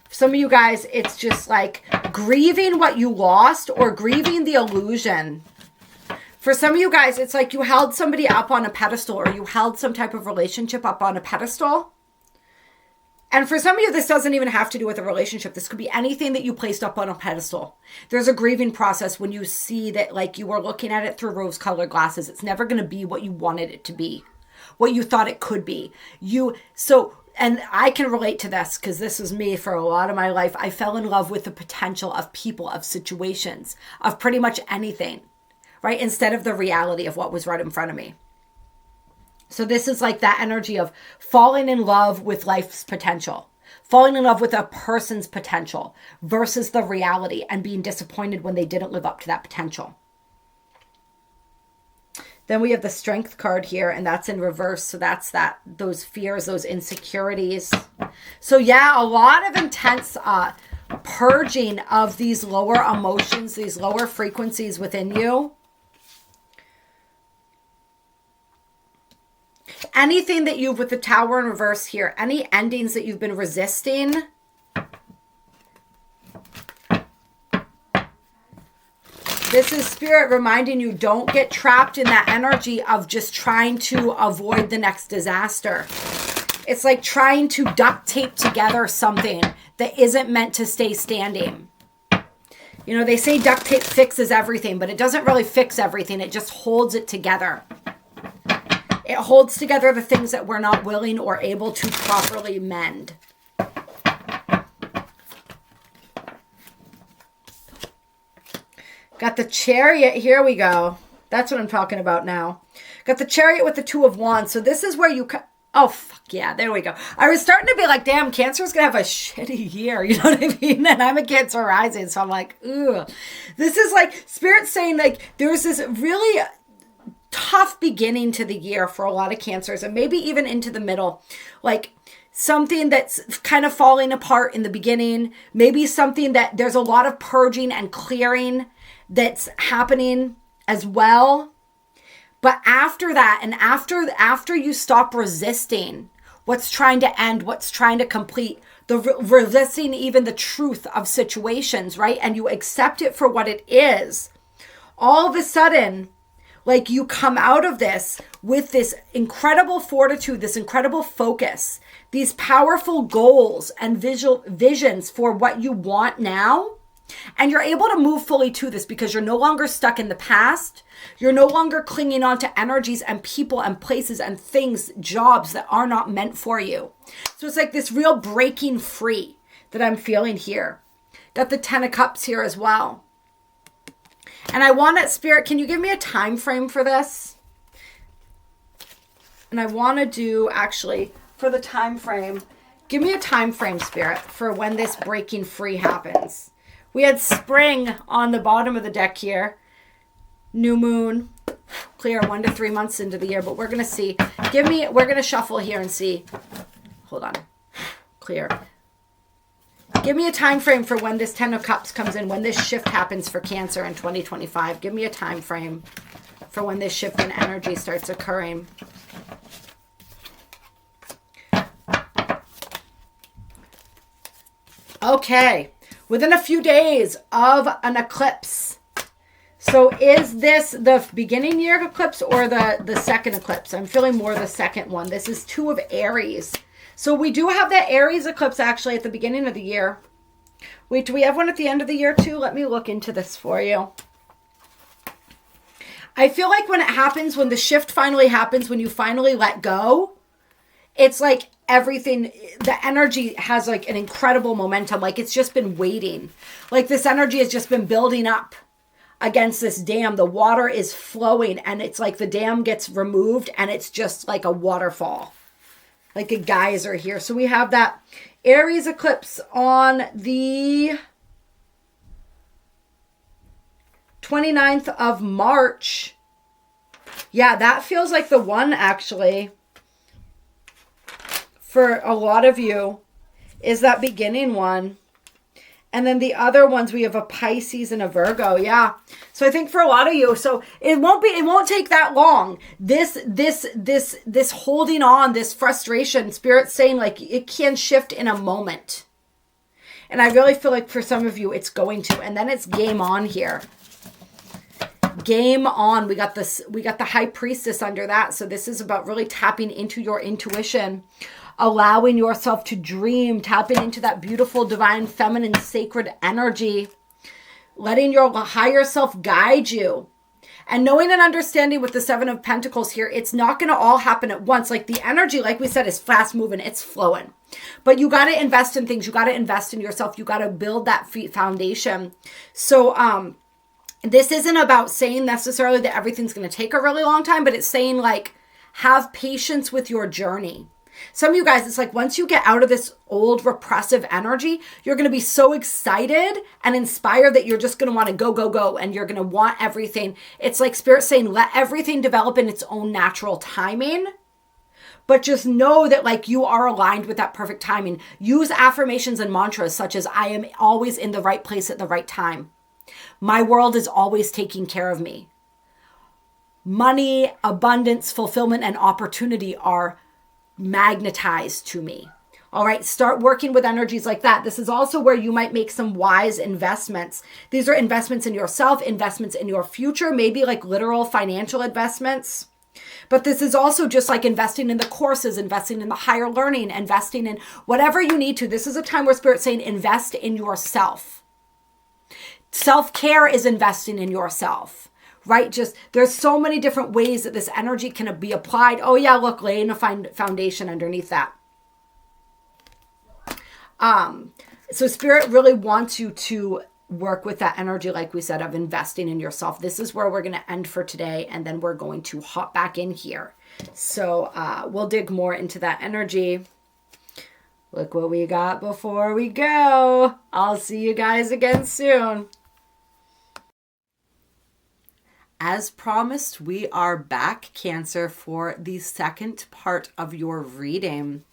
Some of you guys, it's just like grieving what you lost or grieving the illusion. For some of you guys, it's like you held somebody up on a pedestal or you held some type of relationship up on a pedestal. And for some of you, this doesn't even have to do with a relationship. This could be anything that you placed up on a pedestal. There's a grieving process when you see that like you were looking at it through rose-colored glasses. It's never going to be what you wanted it to be, what you thought it could be. And I can relate to this because this was me for a lot of my life. I fell in love with the potential of people, of situations, of pretty much anything, right? Instead of the reality of what was right in front of me. So this is like that energy of falling in love with life's potential, falling in love with a person's potential versus the reality and being disappointed when they didn't live up to that potential. Then we have the Strength card here, and that's in reverse. So that's those fears, those insecurities. So yeah, a lot of intense purging of these lower emotions, these lower frequencies within you. Anything that with the Tower in reverse here, any endings that you've been resisting, this is Spirit reminding you, don't get trapped in that energy of just trying to avoid the next disaster. It's like trying to duct tape together something that isn't meant to stay standing. You know, they say duct tape fixes everything, but it doesn't really fix everything. It just holds it together. It holds together the things that we're not willing or able to properly mend. Got the Chariot. Here we go. That's what I'm talking about now. Got the Chariot with the Two of Wands. So this is where you... Oh, fuck yeah. There we go. I was starting to be like, damn, Cancer is going to have a shitty year. You know what I mean? And I'm a Cancer rising. So I'm like, ugh. This is like Spirit saying like there's this really tough beginning to the year for a lot of Cancers and maybe even into the middle. Like something that's kind of falling apart in the beginning. Maybe something that there's a lot of purging and clearing that's happening as well. But after that, and after you stop resisting what's trying to end, what's trying to complete, resisting even the truth of situations, right? And you accept it for what it is, all of a sudden, like you come out of this with this incredible fortitude, this incredible focus, these powerful goals and visions for what you want now. And you're able to move fully to this because you're no longer stuck in the past. You're no longer clinging on to energies and people and places and things, jobs that are not meant for you. So it's like this real breaking free that I'm feeling here. Got the 10 of Cups here as well. And I want it, Spirit, can you give me a time frame for this? And I want to do, actually, for the time frame, give me a time frame, Spirit, for when this breaking free happens. We had spring on the bottom of the deck here. New moon. Clear 1 to 3 months into the year. But we're going to see. We're going to shuffle here and see. Hold on. Clear. Give me a time frame for when this 10 of Cups comes in. When this shift happens for Cancer in 2025. Give me a time frame for when this shift in energy starts occurring. Okay. Within a few days of an eclipse. So is this the beginning year eclipse or the second eclipse? I'm feeling more the second one. This is 2 of Aries. So we do have that Aries eclipse actually at the beginning of the year. Wait, do we have one at the end of the year too? Let me look into this for you. I feel like when it happens, when the shift finally happens, when you finally let go, it's like everything, the energy has like an incredible momentum. Like it's just been waiting. Like this energy has just been building up against this dam. The water is flowing and it's like the dam gets removed and it's just like a waterfall. Like a geyser here. So we have that Aries eclipse on the 29th of March. Yeah, that feels like the one actually. For a lot of you, is that beginning one. And then the other ones, we have a Pisces and a Virgo. Yeah. So I think for a lot of you, so it won't take that long. This holding on, this frustration, Spirit's saying like it can shift in a moment. And I really feel like for some of you, it's going to. And then it's game on here. Game on. We got the High Priestess under that. So this is about really tapping into your intuition. Allowing yourself to dream, tapping into that beautiful, divine, feminine, sacred energy, letting your higher self guide you, and knowing and understanding with the 7 of Pentacles here, it's not going to all happen at once. Like the energy, like we said, is fast moving, it's flowing, but you got to invest in things. You got to invest in yourself. You got to build that foundation. So, this isn't about saying necessarily that everything's going to take a really long time, but it's saying like, have patience with your journey. Some of you guys, it's like once you get out of this old repressive energy, you're going to be so excited and inspired that you're just going to want to go, go, go. And you're going to want everything. It's like Spirit saying, let everything develop in its own natural timing. But just know that like you are aligned with that perfect timing. Use affirmations and mantras such as I am always in the right place at the right time. My world is always taking care of me. Money, abundance, fulfillment, and opportunity are magnetized to me. All right, start working with energies like that. This is also where you might make some wise investments. These are investments in yourself, investments in your future, maybe like literal financial investments. But this is also just like investing in the courses, investing in the higher learning, investing in whatever you need to. This is a time where Spirit's saying invest in yourself. Self-care is investing in yourself. right? Just there's so many different ways that this energy can be applied. Oh yeah, look, laying a foundation underneath that. So Spirit really wants you to work with that energy, like we said, of investing in yourself. This is where we're going to end for today, and then we're going to hop back in here. So we'll dig more into that energy. Look what we got before we go. I'll see you guys again soon. As promised, we are back, Cancer, for the second part of your reading.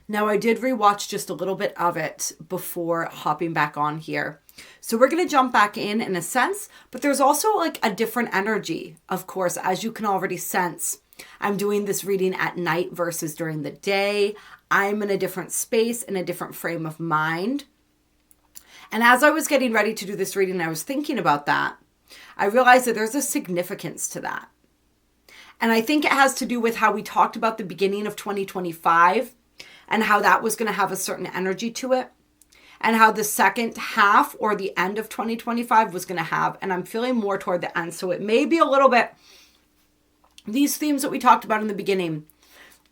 Now, I did rewatch just a little bit of it before hopping back on here. So we're going to jump back in a sense, but there's also like a different energy, of course, as you can already sense. I'm doing this reading at night versus during the day. I'm in a different space, in a different frame of mind. And as I was getting ready to do this reading, I was thinking about that. I realized that there's a significance to that. And I think it has to do with how we talked about the beginning of 2025 and how that was going to have a certain energy to it, and how the second half or the end of 2025 was going to have. And I'm feeling more toward the end. So it may be a little bit, these themes that we talked about in the beginning,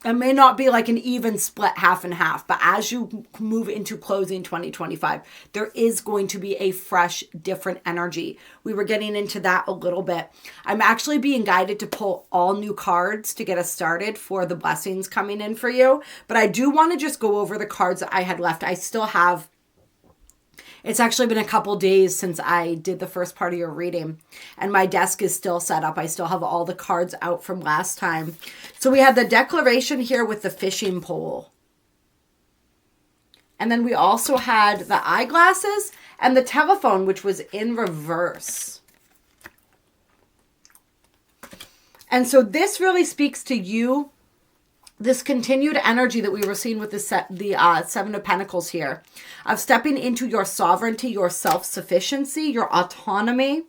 it may not be like an even split half and half, but as you move into closing 2025, there is going to be a fresh, different energy. We were getting into that a little bit. I'm actually being guided to pull all new cards to get us started for the blessings coming in for you. But I do want to just go over the cards that I had left. I still have, it's actually been a couple days since I did the first part of your reading, and my desk is still set up. I still have all the cards out from last time. So we had the declaration here with the fishing pole. And then we also had the eyeglasses and the telephone, which was in reverse. And so this really speaks to you, this continued energy that we were seeing with the Seven of Pentacles here, of stepping into your sovereignty, your self-sufficiency, your autonomy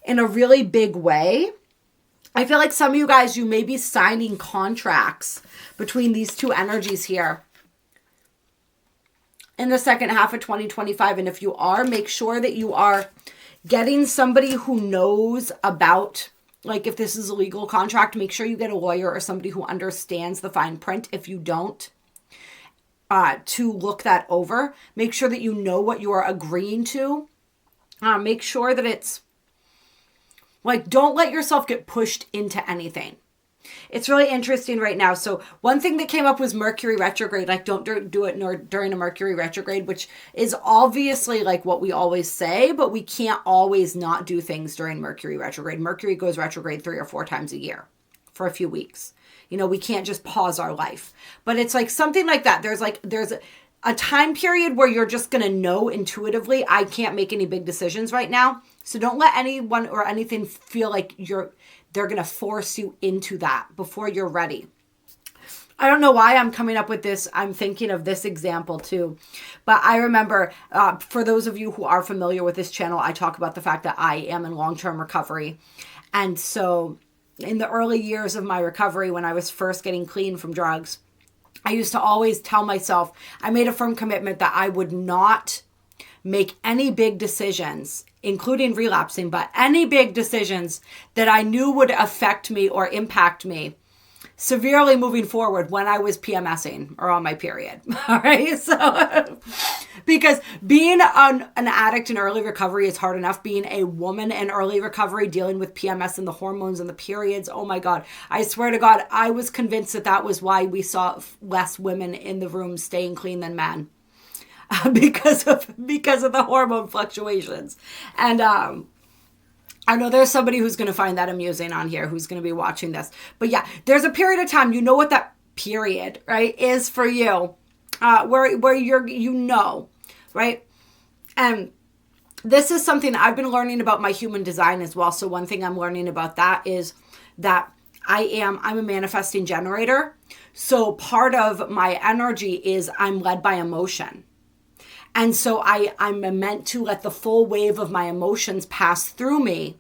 in a really big way. I feel like some of you guys, you may be signing contracts between these two energies here in the second half of 2025. And if you are, make sure that you are getting somebody who knows about, like if this is a legal contract, make sure you get a lawyer or somebody who understands the fine print. If you don't, to look that over. Make sure that you know what you are agreeing to. Make sure that it's like, don't let yourself get pushed into anything. It's really interesting right now. So one thing that came up was Mercury retrograde. Like, don't do it during a Mercury retrograde, which is obviously like what we always say, but we can't always not do things during Mercury retrograde. Mercury goes retrograde 3 or 4 times a year for a few weeks. You know, we can't just pause our life. But it's like something like that. There's a time period where you're just going to know intuitively, I can't make any big decisions right now. So don't let anyone or anything feel like they're going to force you into that before you're ready. I don't know why I'm coming up with this. I'm thinking of this example too. But I remember, for those of you who are familiar with this channel, I talk about the fact that I am in long-term recovery. And so in the early years of my recovery, when I was first getting clean from drugs, I used to always tell myself, I made a firm commitment that I would not make any big decisions, including relapsing, but any big decisions that I knew would affect me or impact me severely moving forward when I was PMSing or on my period. All right. So, because being an addict in early recovery is hard enough. Being a woman in early recovery, dealing with PMS and the hormones and the periods. Oh my God. I swear to God, I was convinced that was why we saw less women in the room staying clean than men. Because of the hormone fluctuations. And I know there's somebody who's going to find that amusing on here, who's going to be watching this. But yeah, there's a period of time, you know what that period, right, is for you, where you're, right? And this is something I've been learning about my human design as well. So one thing I'm learning about that is that I'm a manifesting generator. So part of my energy is I'm led by emotion. And so I'm meant to let the full wave of my emotions pass through me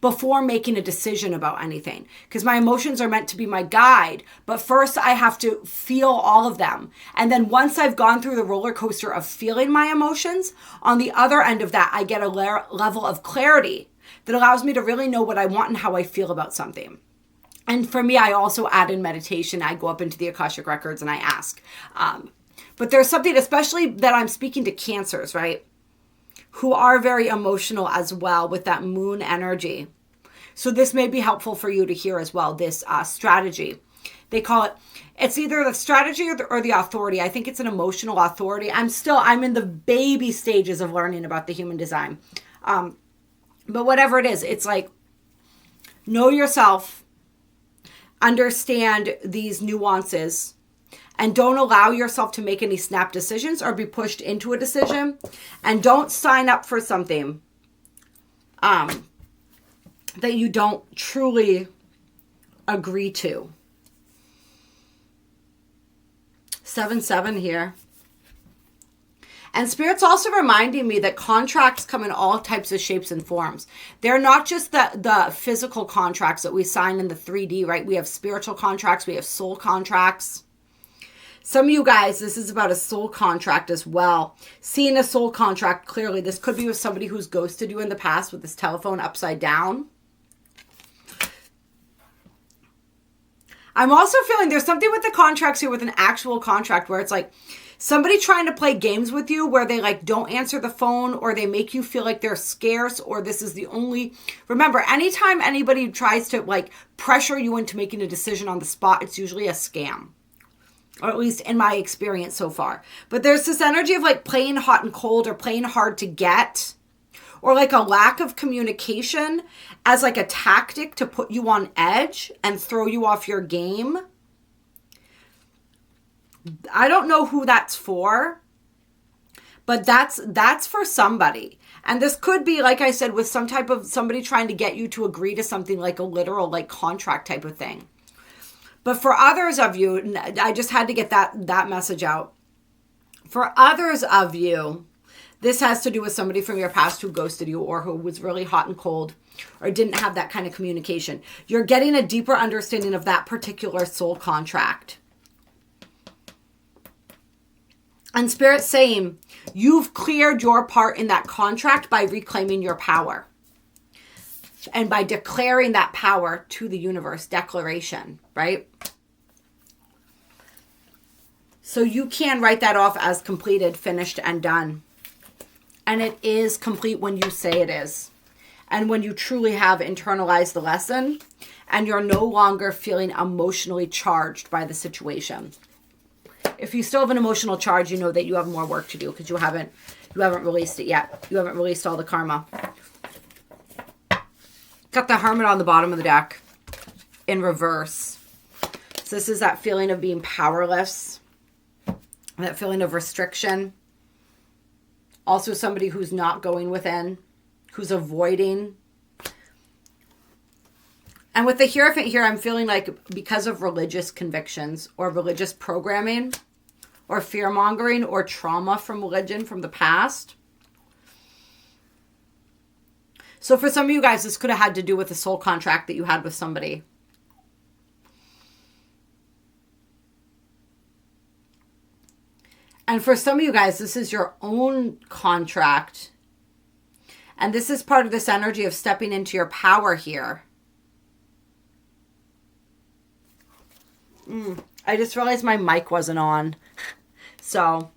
before making a decision about anything. Because my emotions are meant to be my guide. But first I have to feel all of them. And then once I've gone through the roller coaster of feeling my emotions, on the other end of that, I get a level of clarity. that allows me to really know what I want and how I feel about something. And for me, I also add in meditation. I go up into the Akashic Records and I ask. But there's something, especially that I'm speaking to Cancers, right? Who are very emotional as well with that moon energy. So this may be helpful for you to hear as well, this strategy. They call it, it's either the strategy or the authority. I think it's an emotional authority. I'm in the baby stages of learning about the human design. But whatever it is, it's like, know yourself, understand these nuances, and don't allow yourself to make any snap decisions or be pushed into a decision. And don't sign up for something that you don't truly agree to. 7-7 here. And Spirit's also reminding me that contracts come in all types of shapes and forms. They're not just the physical contracts that we sign in the 3D, right? We have spiritual contracts. We have soul contracts. Some of you guys, this is about a soul contract as well. Seeing a soul contract clearly. This could be with somebody who's ghosted you in the past with this telephone upside down. I'm also feeling there's something with the contracts here with an actual contract where it's like somebody trying to play games with you where they like don't answer the phone or they make you feel like they're scarce or this is the only... Remember, anytime anybody tries to like pressure you into making a decision on the spot, it's usually a scam. Or at least in my experience so far. But there's this energy of like playing hot and cold or playing hard to get. Or like a lack of communication as like a tactic to put you on edge and throw you off your game. I don't know who that's for. But that's for somebody. And this could be, like I said, with some type of somebody trying to get you to agree to something like a literal like contract type of thing. But for others of you, I just had to get that message out. For others of you, this has to do with somebody from your past who ghosted you or who was really hot and cold or didn't have that kind of communication. You're getting a deeper understanding of that particular soul contract. And Spirit's saying, you've cleared your part in that contract by reclaiming your power. And by declaring that power to the universe, declaration, right? So you can write that off as completed, finished, and done. And it is complete when you say it is. And when you truly have internalized the lesson and you're no longer feeling emotionally charged by the situation. If you still have an emotional charge, you know that you have more work to do because you haven't released it yet. You haven't released all the karma. Got the Hermit on the bottom of the deck in reverse. So this is that feeling of being powerless. That feeling of restriction. Also somebody who's not going within. Who's avoiding. And with the Hierophant here, I'm feeling like because of religious convictions or religious programming or fear-mongering or trauma from religion from the past. So for some of you guys, this could have had to do with a soul contract that you had with somebody. And for some of you guys, this is your own contract. And this is part of this energy of stepping into your power here. I just realized my mic wasn't on. So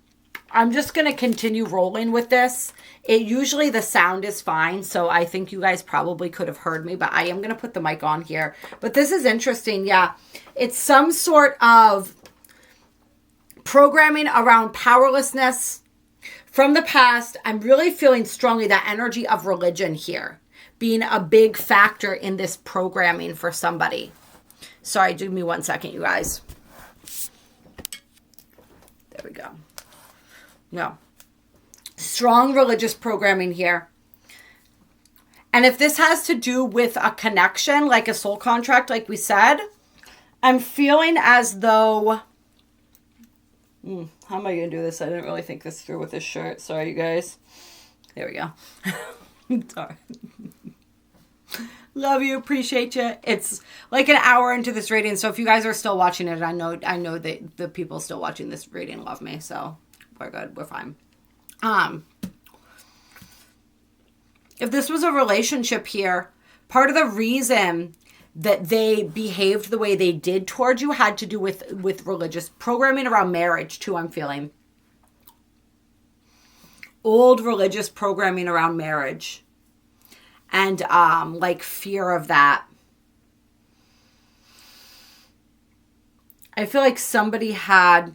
I'm just going to continue rolling with this. Usually the sound is fine, so I think you guys probably could have heard me, but I am going to put the mic on here. But this is interesting, yeah. It's some sort of programming around powerlessness from the past. I'm really feeling strongly that energy of religion here being a big factor in this programming for somebody. Sorry, give me 1 second, you guys. There we go. No. Strong religious programming here. And if this has to do with a connection, like a soul contract, like we said, I'm feeling as though... how am I going to do this? I didn't really think this through with this shirt. Sorry, you guys. There we go. Sorry. Love you. Appreciate you. It's like an hour into this reading. So if you guys are still watching it, I know that the people still watching this reading love me. So we're good. We're fine. if this was a relationship here, part of the reason that they behaved the way they did towards you had to do with religious programming around marriage too, I'm feeling. Old religious programming around marriage. And like fear of that. I feel like somebody had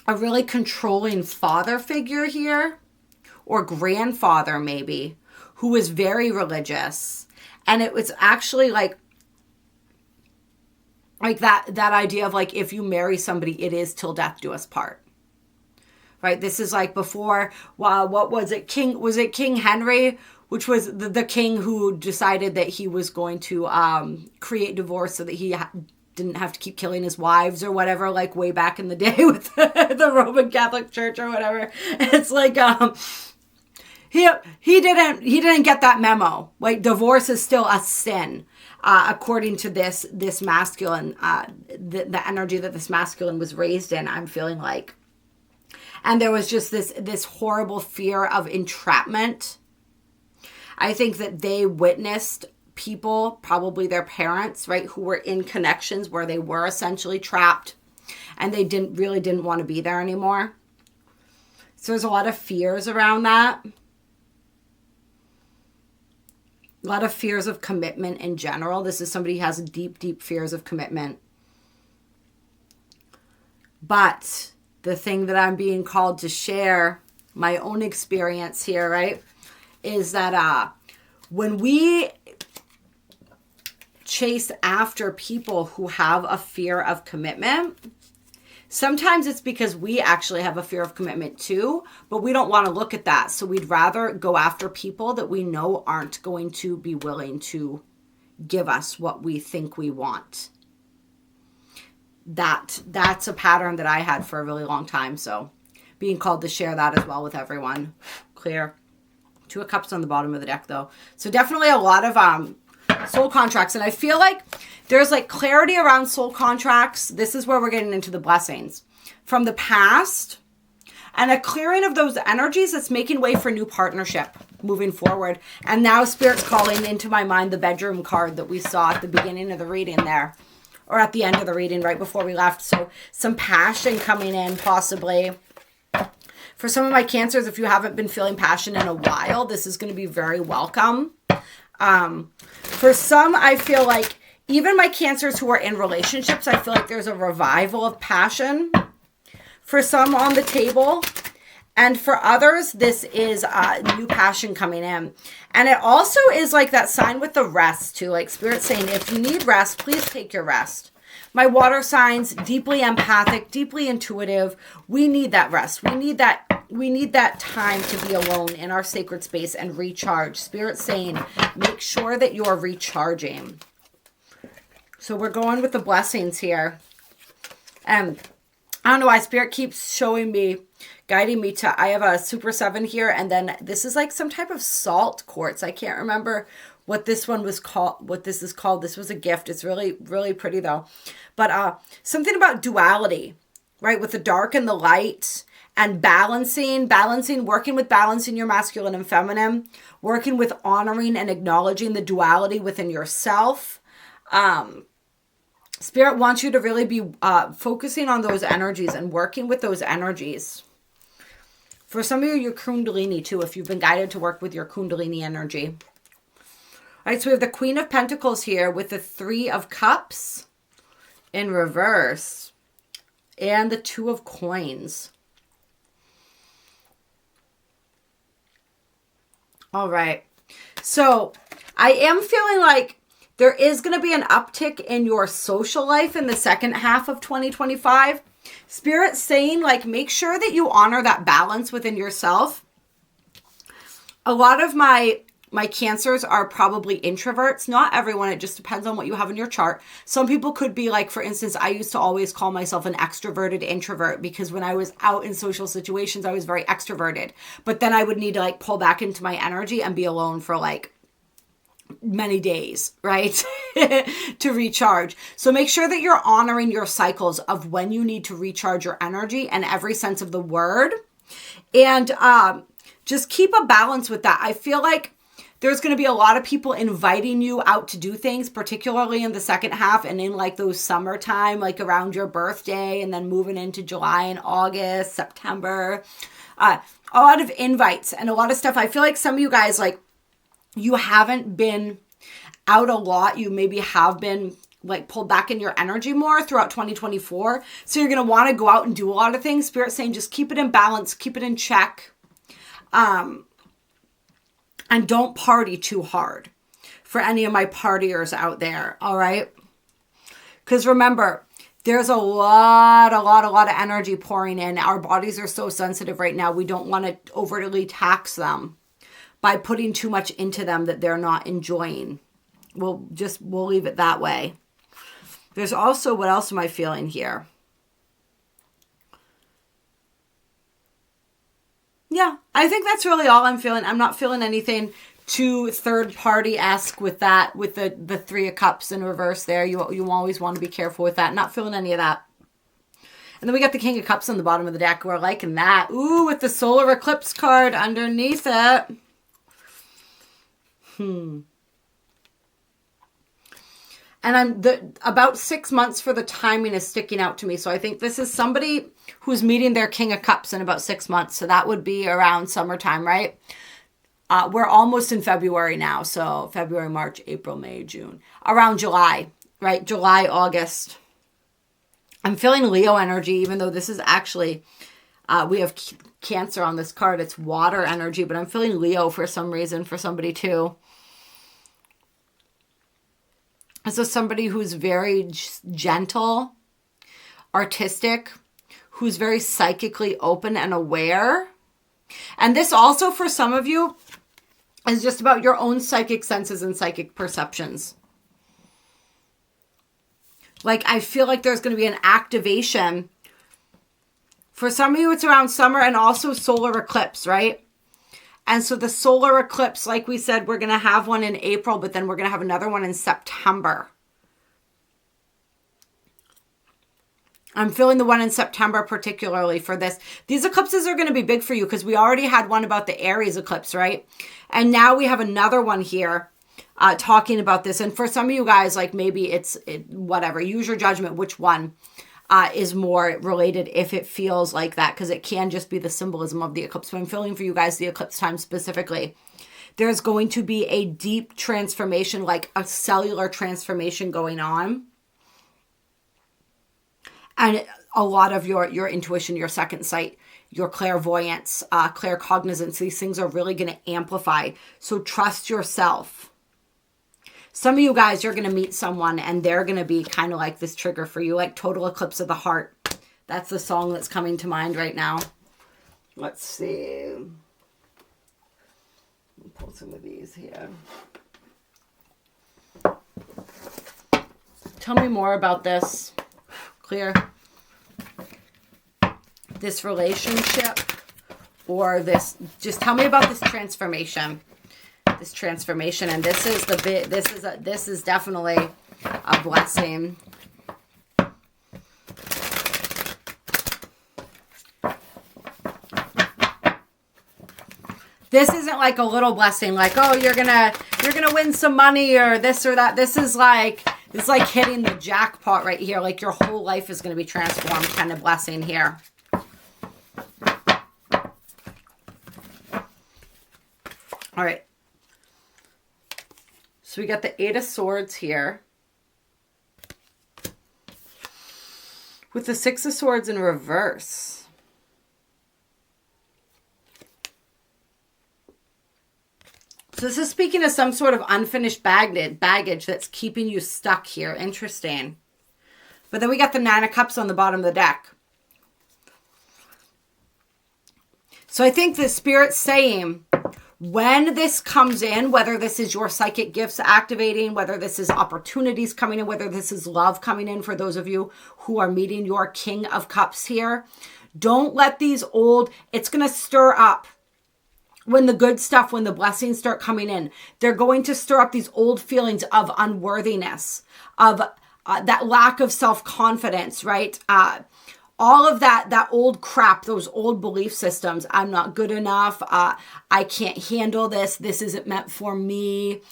a really controlling father figure here, or grandfather maybe, who was very religious. And it was actually like that idea of like, if you marry somebody, it is till death do us part. Right? This is like before, what was it? King Henry, which was the king who decided that he was going to create divorce so that he didn't have to keep killing his wives or whatever, like way back in the day with the Roman Catholic Church or whatever. It's like he didn't get that memo. Like divorce is still a sin, according to this masculine, the energy that this masculine was raised in. I'm feeling like, and there was just this horrible fear of entrapment. I think that they witnessed people, probably their parents, right, who were in connections where they were essentially trapped and they didn't want to be there anymore. So there's a lot of fears around that. A lot of fears of commitment in general. This is somebody who has deep, deep fears of commitment. But the thing that I'm being called to share, my own experience here, right, is that when we chase after people who have a fear of commitment, sometimes it's because we actually have a fear of commitment too, but we don't want to look at that. So we'd rather go after people that we know aren't going to be willing to give us what we think we want. That's a pattern that I had for a really long time. So being called to share that as well with everyone. Clear. Two of Cups on the bottom of the deck though. So definitely a lot of soul contracts. And I feel like there's like clarity around soul contracts. This is where we're getting into the blessings from the past and a clearing of those energies that's making way for new partnership moving forward. And now Spirit's calling into my mind the bedroom card that we saw at the beginning of the reading there, or at the end of the reading right before we left. So some passion coming in possibly. For some of my Cancers, if you haven't been feeling passion in a while, this is going to be very welcome. For some, I feel like even my Cancers who are in relationships, I feel like there's a revival of passion for some on the table. And for others, this is new passion coming in. And it also is like that sign with the rest too. Like Spirit saying, if you need rest, please take your rest. My water signs, deeply empathic, deeply intuitive. We need that rest. We need that time to be alone in our sacred space and recharge. Spirit saying, make sure that you're recharging. So we're going with the blessings here. And I don't know why Spirit keeps showing me, guiding me to, I have a Super 7 here. And then this is like some type of salt quartz. I can't remember what this one was called, what this is called. This was a gift. It's really, really pretty though. But something about duality, right? With the dark and the light. And balancing, working with balancing your masculine and feminine, working with honoring and acknowledging the duality within yourself. Spirit wants you to really be focusing on those energies and working with those energies. For some of you, your Kundalini too, if you've been guided to work with your Kundalini energy. All right, so we have the Queen of Pentacles here with the Three of Cups in reverse and the Two of Coins. All right. So I am feeling like there is going to be an uptick in your social life in the second half of 2025. Spirit saying, like, make sure that you honor that balance within yourself. A lot of my Cancers are probably introverts. Not everyone. It just depends on what you have in your chart. Some people could be like, for instance, I used to always call myself an extroverted introvert because when I was out in social situations, I was very extroverted. But then I would need to like pull back into my energy and be alone for like many days, right? To recharge. So make sure that you're honoring your cycles of when you need to recharge your energy in every sense of the word. And just keep a balance with that. I feel like There's going to be a lot of people inviting you out to do things, particularly in the second half and in like those summertime, like around your birthday, and then moving into July and August, September. A lot of invites and a lot of stuff. I feel like some of you guys, like, you haven't been out a lot. You maybe have been like pulled back in your energy more throughout 2024. So you're going to want to go out and do a lot of things. Spirit saying just keep it in balance, keep it in check. And don't party too hard for any of my partiers out there. All right. Because remember, there's a lot of energy pouring in. Our bodies are so sensitive right now. We don't want to overly tax them by putting too much into them that they're not enjoying. We'll leave it that way. There's also, what else am I feeling here? Yeah, I think that's really all I'm feeling. I'm not feeling anything too third party-esque with that, with the Three of Cups in reverse there. You always want to be careful with that. Not feeling any of that. And then we got the King of Cups on the bottom of the deck. We're liking that. Ooh, with the solar eclipse card underneath it. And about 6 months for the timing is sticking out to me. So I think this is somebody who's meeting their King of Cups in about 6 months. So that would be around summertime, right? We're almost in February now. So February, March, April, May, June. Around July, right? July, August. I'm feeling Leo energy, even though this is actually, we have Cancer on this card. It's water energy, but I'm feeling Leo for some reason for somebody too. So somebody who's very gentle, artistic, who's very psychically open and aware. And this also for some of you is just about your own psychic senses and psychic perceptions. Like, I feel like there's going to be an activation. For some of you, it's around summer and also solar eclipse, right? And so the solar eclipse, like we said, we're going to have one in April, but then we're going to have another one in September. I'm feeling the one in September particularly for this. These eclipses are going to be big for you because we already had one about the Aries eclipse, right? And now we have another one here talking about this. And for some of you guys, like maybe whatever, use your judgment which one is more related if it feels like that, because it can just be the symbolism of the eclipse. But I'm feeling for you guys the eclipse time specifically. There's going to be a deep transformation, like a cellular transformation going on. And a lot of your intuition, your second sight, your clairvoyance, claircognizance, these things are really going to amplify. So trust yourself. Some of you guys, you're going to meet someone and they're going to be kind of like this trigger for you, like total eclipse of the heart. That's the song that's coming to mind right now. Let's see. I'll pull some of these here. Tell me more about this. Clear. This relationship or this, just tell me about this transformation. This transformation, and this is this is definitely a blessing. This isn't like a little blessing, like, oh, you're gonna win some money or this or that. This is like, it's like hitting the jackpot right here. Like your whole life is going to be transformed kind of blessing here. All right. So we got the Eight of Swords here. With the Six of Swords in reverse. So this is speaking of some sort of unfinished baggage that's keeping you stuck here. Interesting. But then we got the Nine of Cups on the bottom of the deck. So I think the Spirit's saying, when this comes in, whether this is your psychic gifts activating, whether this is opportunities coming in, whether this is love coming in for those of you who are meeting your King of Cups here, don't let these old, it's going to stir up when the good stuff, when the blessings start coming in. They're going to stir up these old feelings of unworthiness, of that lack of self-confidence, right? all of that old crap, those old belief systems. I'm not good enough. I can't handle this. This isn't meant for me.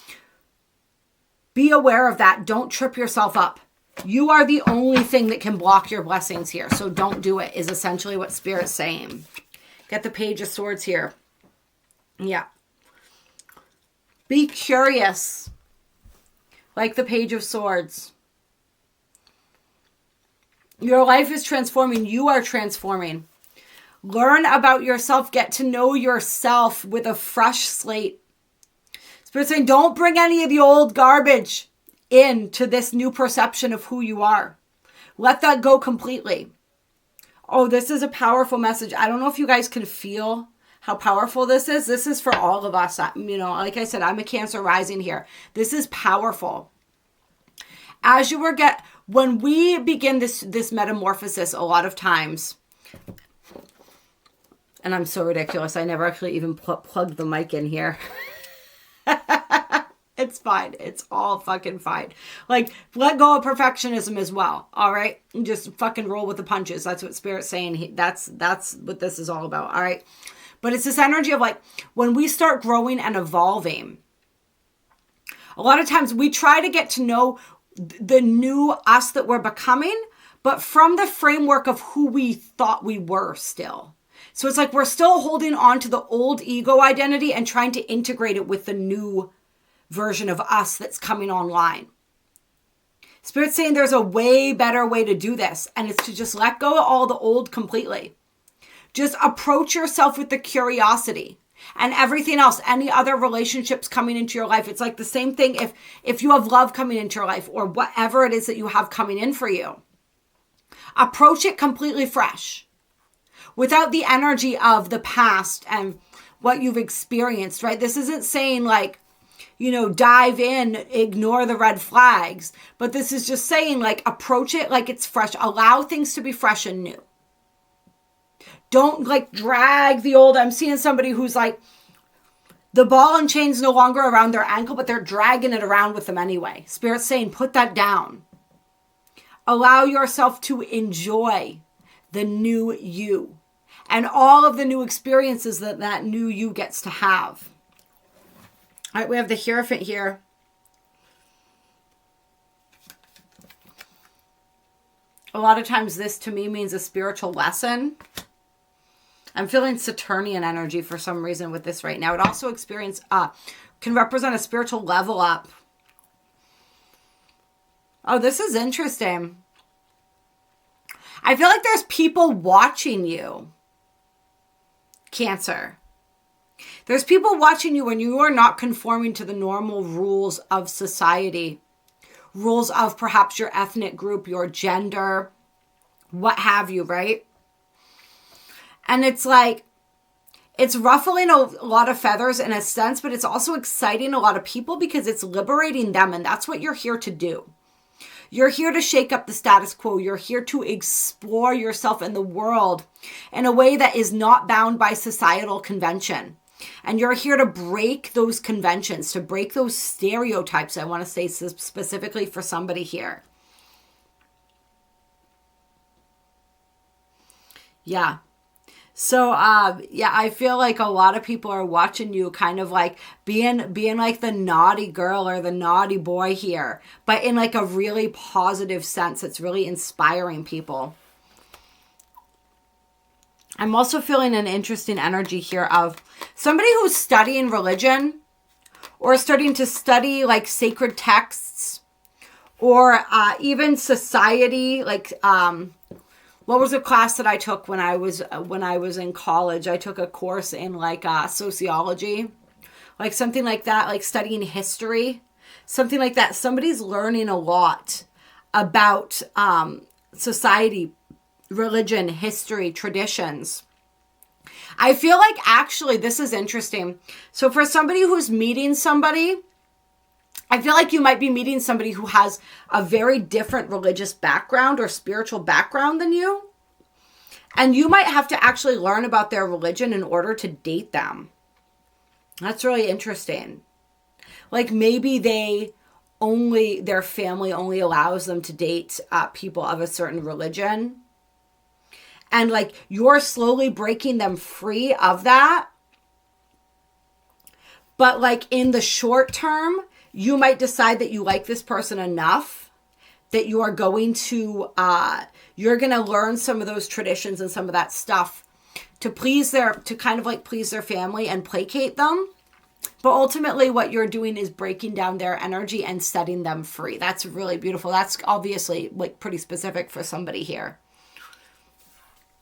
Be aware of that. Don't trip yourself up. You are the only thing that can block your blessings here. So don't do it, is essentially what Spirit's saying. Get the Page of Swords here. Yeah. Be curious. Like the Page of Swords. Your life is transforming. You are transforming. Learn about yourself. Get to know yourself with a fresh slate. Spirit's saying, don't bring any of the old garbage into this new perception of who you are. Let that go completely. Oh, this is a powerful message. I don't know if you guys can feel how powerful this is. This is for all of us. You know, like I said, I'm a Cancer rising here. This is powerful. As you when we begin this metamorphosis, a lot of times, and I'm so ridiculous, I never actually even plugged the mic in here. It's fine. It's all fucking fine. Like, let go of perfectionism as well. All right. Just fucking roll with the punches. That's what Spirit's saying. That's what this is all about. All right. But it's this energy of like, when we start growing and evolving, a lot of times we try to get to know the new us that we're becoming, but from the framework of who we thought we were still. So it's like we're still holding on to the old ego identity and trying to integrate it with the new version of us that's coming online. Spirit's saying there's a way better way to do this, and it's to just let go of all the old completely. Just approach yourself with the curiosity and everything else, any other relationships coming into your life. It's like the same thing if you have love coming into your life or whatever it is that you have coming in for you. Approach it completely fresh without the energy of the past and what you've experienced, right? This isn't saying like, you know, dive in, ignore the red flags. But this is just saying like, approach it like it's fresh. Allow things to be fresh and new. Don't like drag the old. I'm seeing somebody who's like, the ball and chain's no longer around their ankle, but they're dragging it around with them anyway. Spirit's saying, put that down. Allow yourself to enjoy the new you and all of the new experiences that new you gets to have. All right, we have the Hierophant here. A lot of times this to me means a spiritual lesson. I'm feeling Saturnian energy for some reason with this right now. It also can represent a spiritual level up. Oh, this is interesting. I feel like there's people watching you. Cancer. There's people watching you when you are not conforming to the normal rules of society. Rules of perhaps your ethnic group, your gender, what have you, right? And it's like, it's ruffling a lot of feathers in a sense, but it's also exciting a lot of people because it's liberating them. And that's what you're here to do. You're here to shake up the status quo. You're here to explore yourself in the world in a way that is not bound by societal convention. And you're here to break those conventions, to break those stereotypes. I want to say specifically for somebody here. Yeah. So, I feel like a lot of people are watching you kind of like being like the naughty girl or the naughty boy here, but in like a really positive sense. It's really inspiring people. I'm also feeling an interesting energy here of somebody who's studying religion or starting to study like sacred texts or even society, like, what was a class that I took when I was in college? I took a course in like sociology, like something like that, like studying history, something like that. Somebody's learning a lot about society, religion, history, traditions. I feel like actually this is interesting. So for somebody who's meeting somebody, I feel like you might be meeting somebody who has a very different religious background or spiritual background than you. And you might have to actually learn about their religion in order to date them. That's really interesting. Like maybe their family only allows them to date people of a certain religion. and like you're slowly breaking them free of that. But like in the short term, you might decide that you like this person enough that you are going to, you're going to learn some of those traditions and some of that stuff to kind of like please their family and placate them. But ultimately what you're doing is breaking down their energy and setting them free. That's really beautiful. That's obviously like pretty specific for somebody here.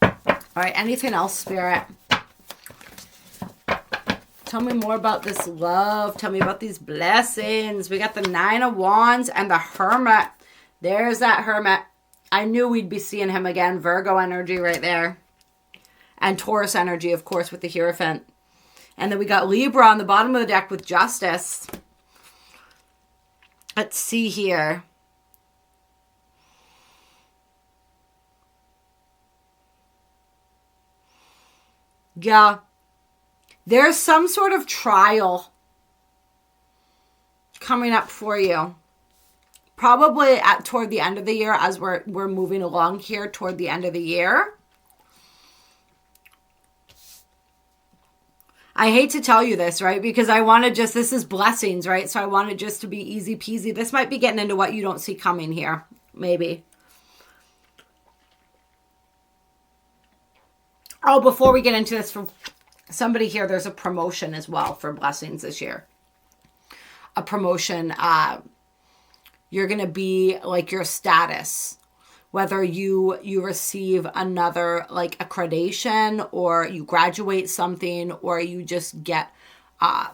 All right. Anything else, Spirit? Tell me more about this love. Tell me about these blessings. We got the 9 of Wands and the Hermit. There's that Hermit. I knew we'd be seeing him again. Virgo energy right there. And Taurus energy, of course, with the Hierophant. And then we got Libra on the bottom of the deck with Justice. Let's see here. Yeah. There's some sort of trial coming up for you. Probably toward the end of the year, as we're moving along here toward the end of the year. I hate to tell you this, right? Because I want to this is blessings, right? So I want it just to be easy peasy. This might be getting into what you don't see coming here. Maybe. Oh, before we get into this, for somebody here, there's a promotion as well for blessings this year. A promotion. You're going to be like your status. Whether you receive another like accreditation, or you graduate something, or you just get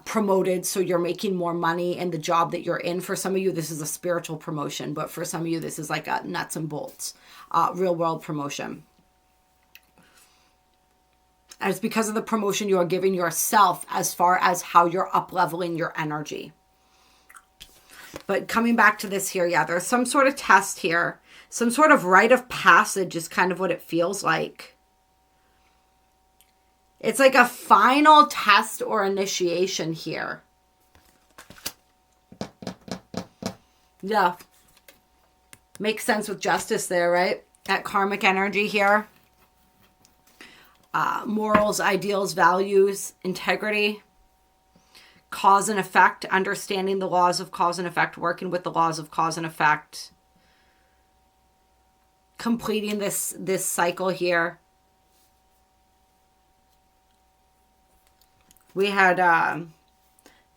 promoted so you're making more money in the job that you're in. For some of you, this is a spiritual promotion, but for some of you, this is like a nuts and bolts, real world promotion. And it's because of the promotion you are giving yourself as far as how you're up-leveling your energy. But coming back to this here, yeah, there's some sort of test here. Some sort of rite of passage is kind of what it feels like. It's like a final test or initiation here. Yeah. Makes sense with Justice there, right? That karmic energy here. Morals, ideals, values, integrity. Cause and effect. Understanding the laws of cause and effect. Working with the laws of cause and effect. Completing this cycle here. We had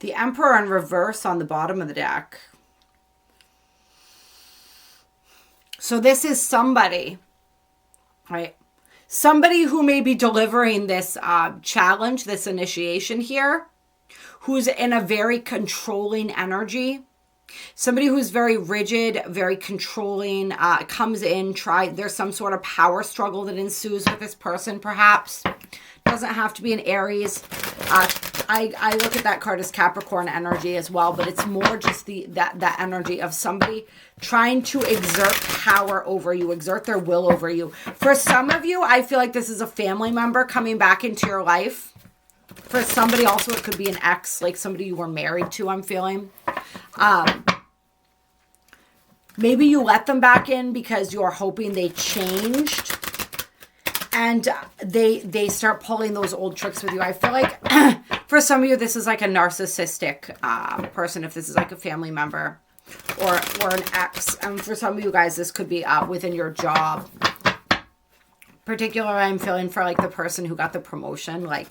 the Emperor in reverse on the bottom of the deck. So this is somebody, right? Somebody who may be delivering this challenge, this initiation here, who's in a very controlling energy. Somebody who's very rigid, very controlling, comes in, there's some sort of power struggle that ensues with this person, perhaps. Doesn't have to be an Aries. I look at that card as Capricorn energy as well, but it's more just that energy of somebody trying to exert power over you, exert their will over you. For some of you, I feel like this is a family member coming back into your life. For somebody also, it could be an ex, like somebody you were married to, I'm feeling. Maybe you let them back in because you're hoping they changed and they start pulling those old tricks with you. I feel like for some of you, this is like a narcissistic person, if this is like a family member or an ex. And for some of you guys, this could be within your job. Particularly, I'm feeling for like the person who got the promotion, like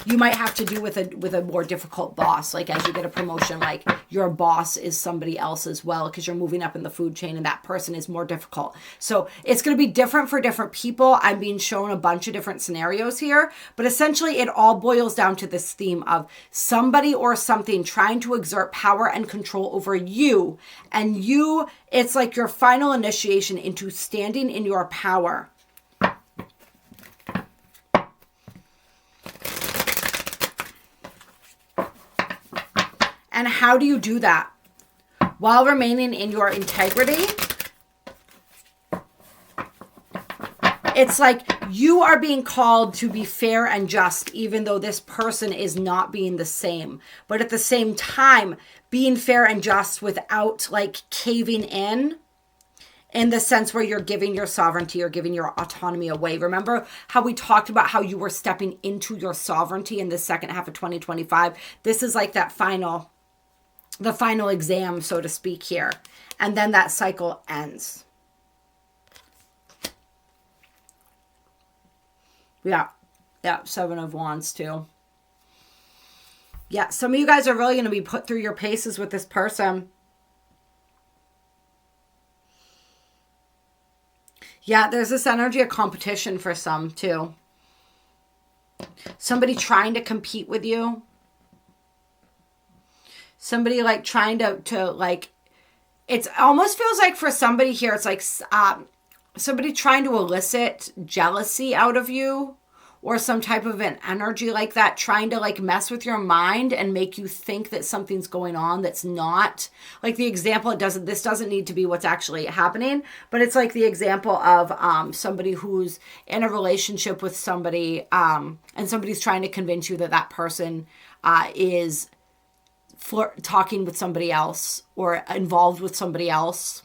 you might have to do with a more difficult boss. Like as you get a promotion, like your boss is somebody else as well, because you're moving up in the food chain and that person is more difficult. So it's going to be different for different people. I'm being shown a bunch of different scenarios here, but essentially it all boils down to this theme of somebody or something trying to exert power and control over you. And it's like your final initiation into standing in your power. And how do you do that? While remaining in your integrity. It's like you are being called to be fair and just, even though this person is not being the same. But at the same time, being fair and just without like caving in in the sense where you're giving your sovereignty or giving your autonomy away. Remember how we talked about how you were stepping into your sovereignty in the second half of 2025? This is like the final exam, so to speak, here. And then that cycle ends. Yeah, 7 of Wands too. Yeah, some of you guys are really going to be put through your paces with this person. Yeah, there's this energy of competition for some too. Somebody trying to compete with you. Somebody like trying to like, it almost feels like for somebody here, it's like somebody trying to elicit jealousy out of you, or some type of an energy like that, trying to like mess with your mind and make you think that something's going on that's not. Like the example, this doesn't need to be what's actually happening, but it's like the example of somebody who's in a relationship with somebody, and somebody's trying to convince you that that person is talking with somebody else or involved with somebody else.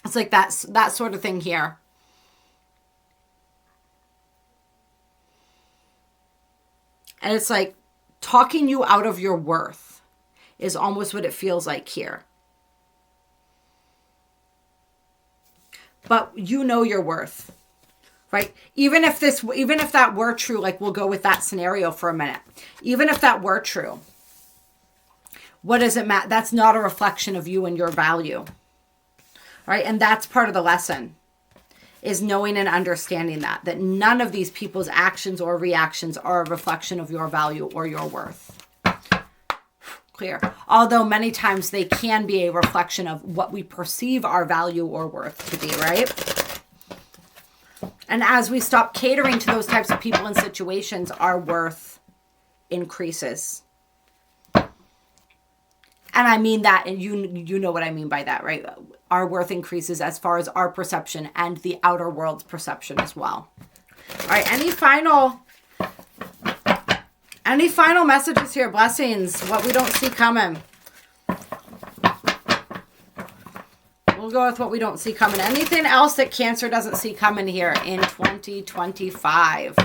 It's like that sort of thing here. And it's like talking you out of your worth is almost what it feels like here. But you know your worth, right? Even if that were true, like we'll go with that scenario for a minute. Even if that were true, what does it matter? That's not a reflection of you and your value, right? And that's part of the lesson, is knowing and understanding that none of these people's actions or reactions are a reflection of your value or your worth. Clear. Although many times they can be a reflection of what we perceive our value or worth to be, right? And as we stop catering to those types of people and situations, our worth increases. And I mean that, and you know what I mean by that, right? Our worth increases as far as our perception and the outer world's perception as well. All right, any final messages here? Blessings, what we don't see coming. We'll go with what we don't see coming. Anything else that Cancer doesn't see coming here in 2025?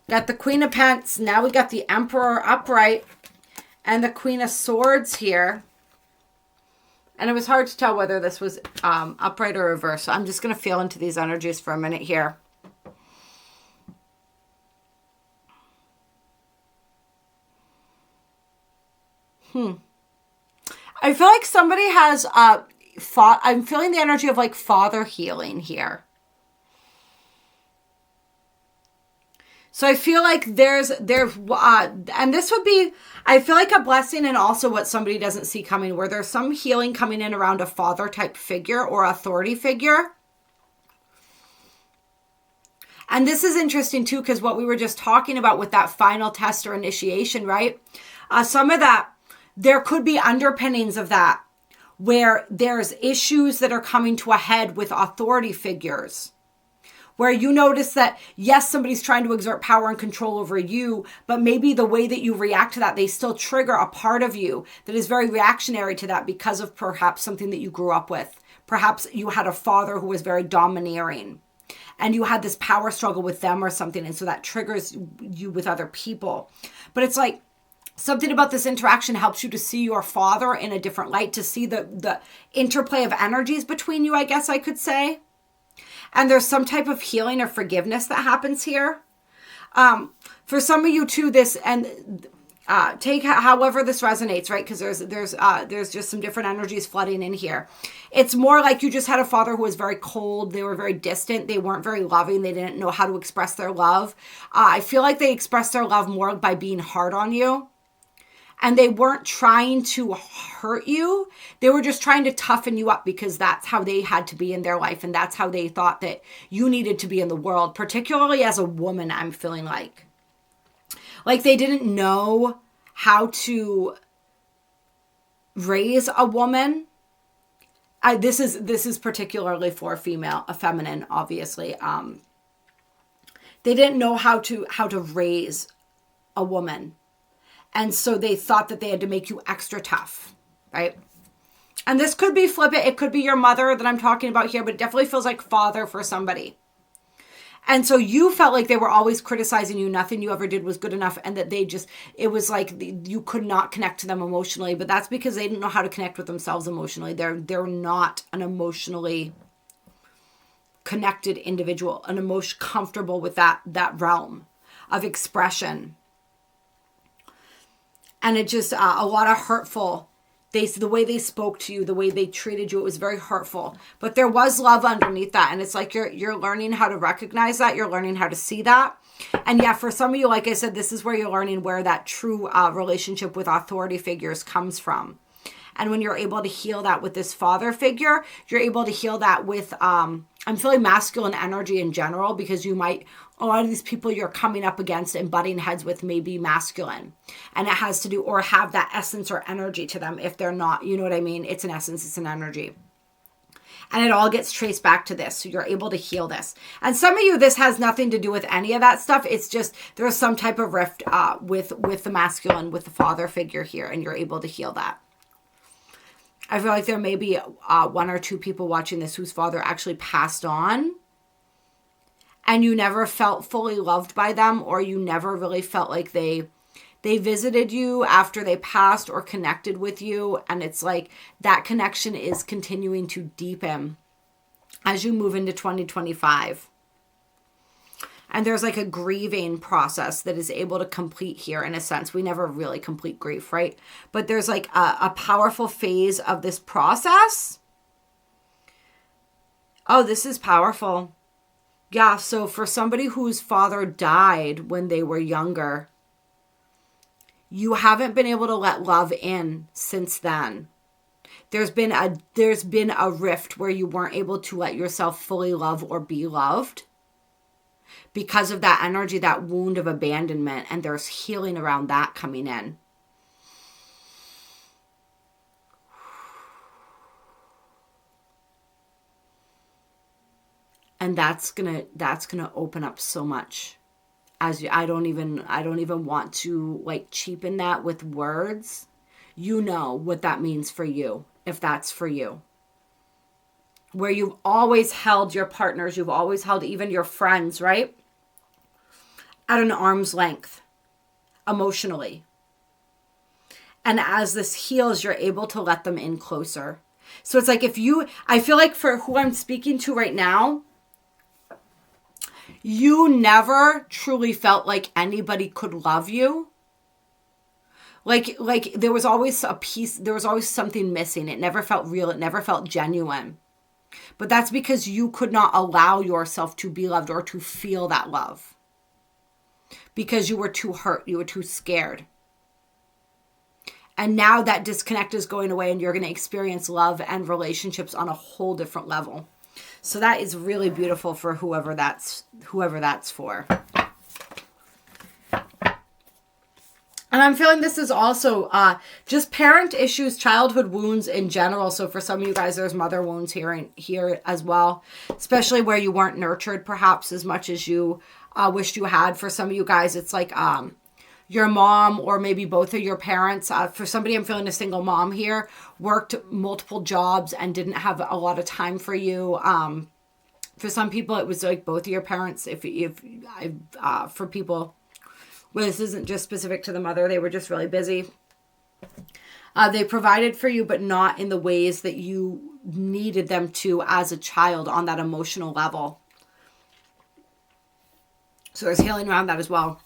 Got the Queen of Pentacles. Now we got the Emperor upright and the Queen of Swords here. And it was hard to tell whether this was upright or reversed. So I'm just going to feel into these energies for a minute here. I feel like somebody has I'm feeling the energy of like father healing here. So I feel like there's and this would be, I feel like a blessing, and also what somebody doesn't see coming, where there's some healing coming in around a father type figure or authority figure. And this is interesting too, because what we were just talking about with that final test or initiation, right? Some of that, there could be underpinnings of that, where there's issues that are coming to a head with authority figures, where you notice that, yes, somebody's trying to exert power and control over you, but maybe the way that you react to that, they still trigger a part of you that is very reactionary to that because of perhaps something that you grew up with. Perhaps you had a father who was very domineering and you had this power struggle with them or something, and so that triggers you with other people. But it's like something about this interaction helps you to see your father in a different light, to see the interplay of energies between you, I guess I could say. And there's some type of healing or forgiveness that happens here. For some of you too, this, and take however this resonates, right? Because there's just some different energies flooding in here. It's more like you just had a father who was very cold. They were very distant. They weren't very loving. They didn't know how to express their love. I feel like they expressed their love more by being hard on you. And they weren't trying to hurt you. They were just trying to toughen you up because that's how they had to be in their life. And that's how they thought that you needed to be in the world, particularly as a woman, I'm feeling like. Like they didn't know how to raise a woman. This is particularly for a feminine, obviously. They didn't know how to raise a woman And so they thought that they had to make you extra tough, right? And this could be flippant. It could be your mother that I'm talking about here, but it definitely feels like father for somebody. And so you felt like they were always criticizing you. Nothing you ever did was good enough. And that it was like you could not connect to them emotionally. But that's because they didn't know how to connect with themselves emotionally. They're not an emotionally connected individual, an emotion comfortable with that realm of expression. And it just, a lot of hurtful, the way they spoke to you, the way they treated you, it was very hurtful. But there was love underneath that. And it's like you're learning how to recognize that. You're learning how to see that. And yeah, for some of you, like I said, this is where you're learning where that true relationship with authority figures comes from. And when you're able to heal that with this father figure, you're able to heal that with, I'm feeling masculine energy in general, because a lot of these people you're coming up against and butting heads with may be masculine. And it has to do, or have that essence or energy to them if they're not, you know what I mean? It's an essence, it's an energy. And it all gets traced back to this. So you're able to heal this. And some of you, this has nothing to do with any of that stuff. It's just there's some type of rift with the masculine, with the father figure here, and you're able to heal that. I feel like there may be one or two people watching this whose father actually passed on, and you never felt fully loved by them, or you never really felt like they visited you after they passed or connected with you. And it's like that connection is continuing to deepen as you move into 2025. And there's like a grieving process that is able to complete here in a sense. We never really complete grief, right? But there's like a powerful phase of this process. Oh, this is powerful. Yeah, so for somebody whose father died when they were younger, you haven't been able to let love in since then. There's been a rift where you weren't able to let yourself fully love or be loved because of that energy, that wound of abandonment, and there's healing around that coming in. And that's gonna open up so much. I don't even want to like cheapen that with words. You know what that means for you, if that's for you. Where you've always held your partners, you've always held even your friends, right? At an arm's length, emotionally. And as this heals, you're able to let them in closer. So it's like I feel like for who I'm speaking to right now, you never truly felt like anybody could love you. Like there was always a piece, there was always something missing. It never felt real. It never felt genuine. But that's because you could not allow yourself to be loved or to feel that love. Because you were too hurt. You were too scared. And now that disconnect is going away and you're going to experience love and relationships on a whole different level. So that is really beautiful for whoever that's for. And I'm feeling this is also just parent issues, childhood wounds in general. So for some of you guys, there's mother wounds here as well, especially where you weren't nurtured perhaps as much as you wished you had. For some of you guys, it's like your mom or maybe both of your parents. For somebody, I'm feeling a single mom here, worked multiple jobs and didn't have a lot of time for you. For some people, it was like both of your parents. For people, well, this isn't just specific to the mother. They were just really busy. They provided for you, but not in the ways that you needed them to as a child on that emotional level. So there's healing around that as well.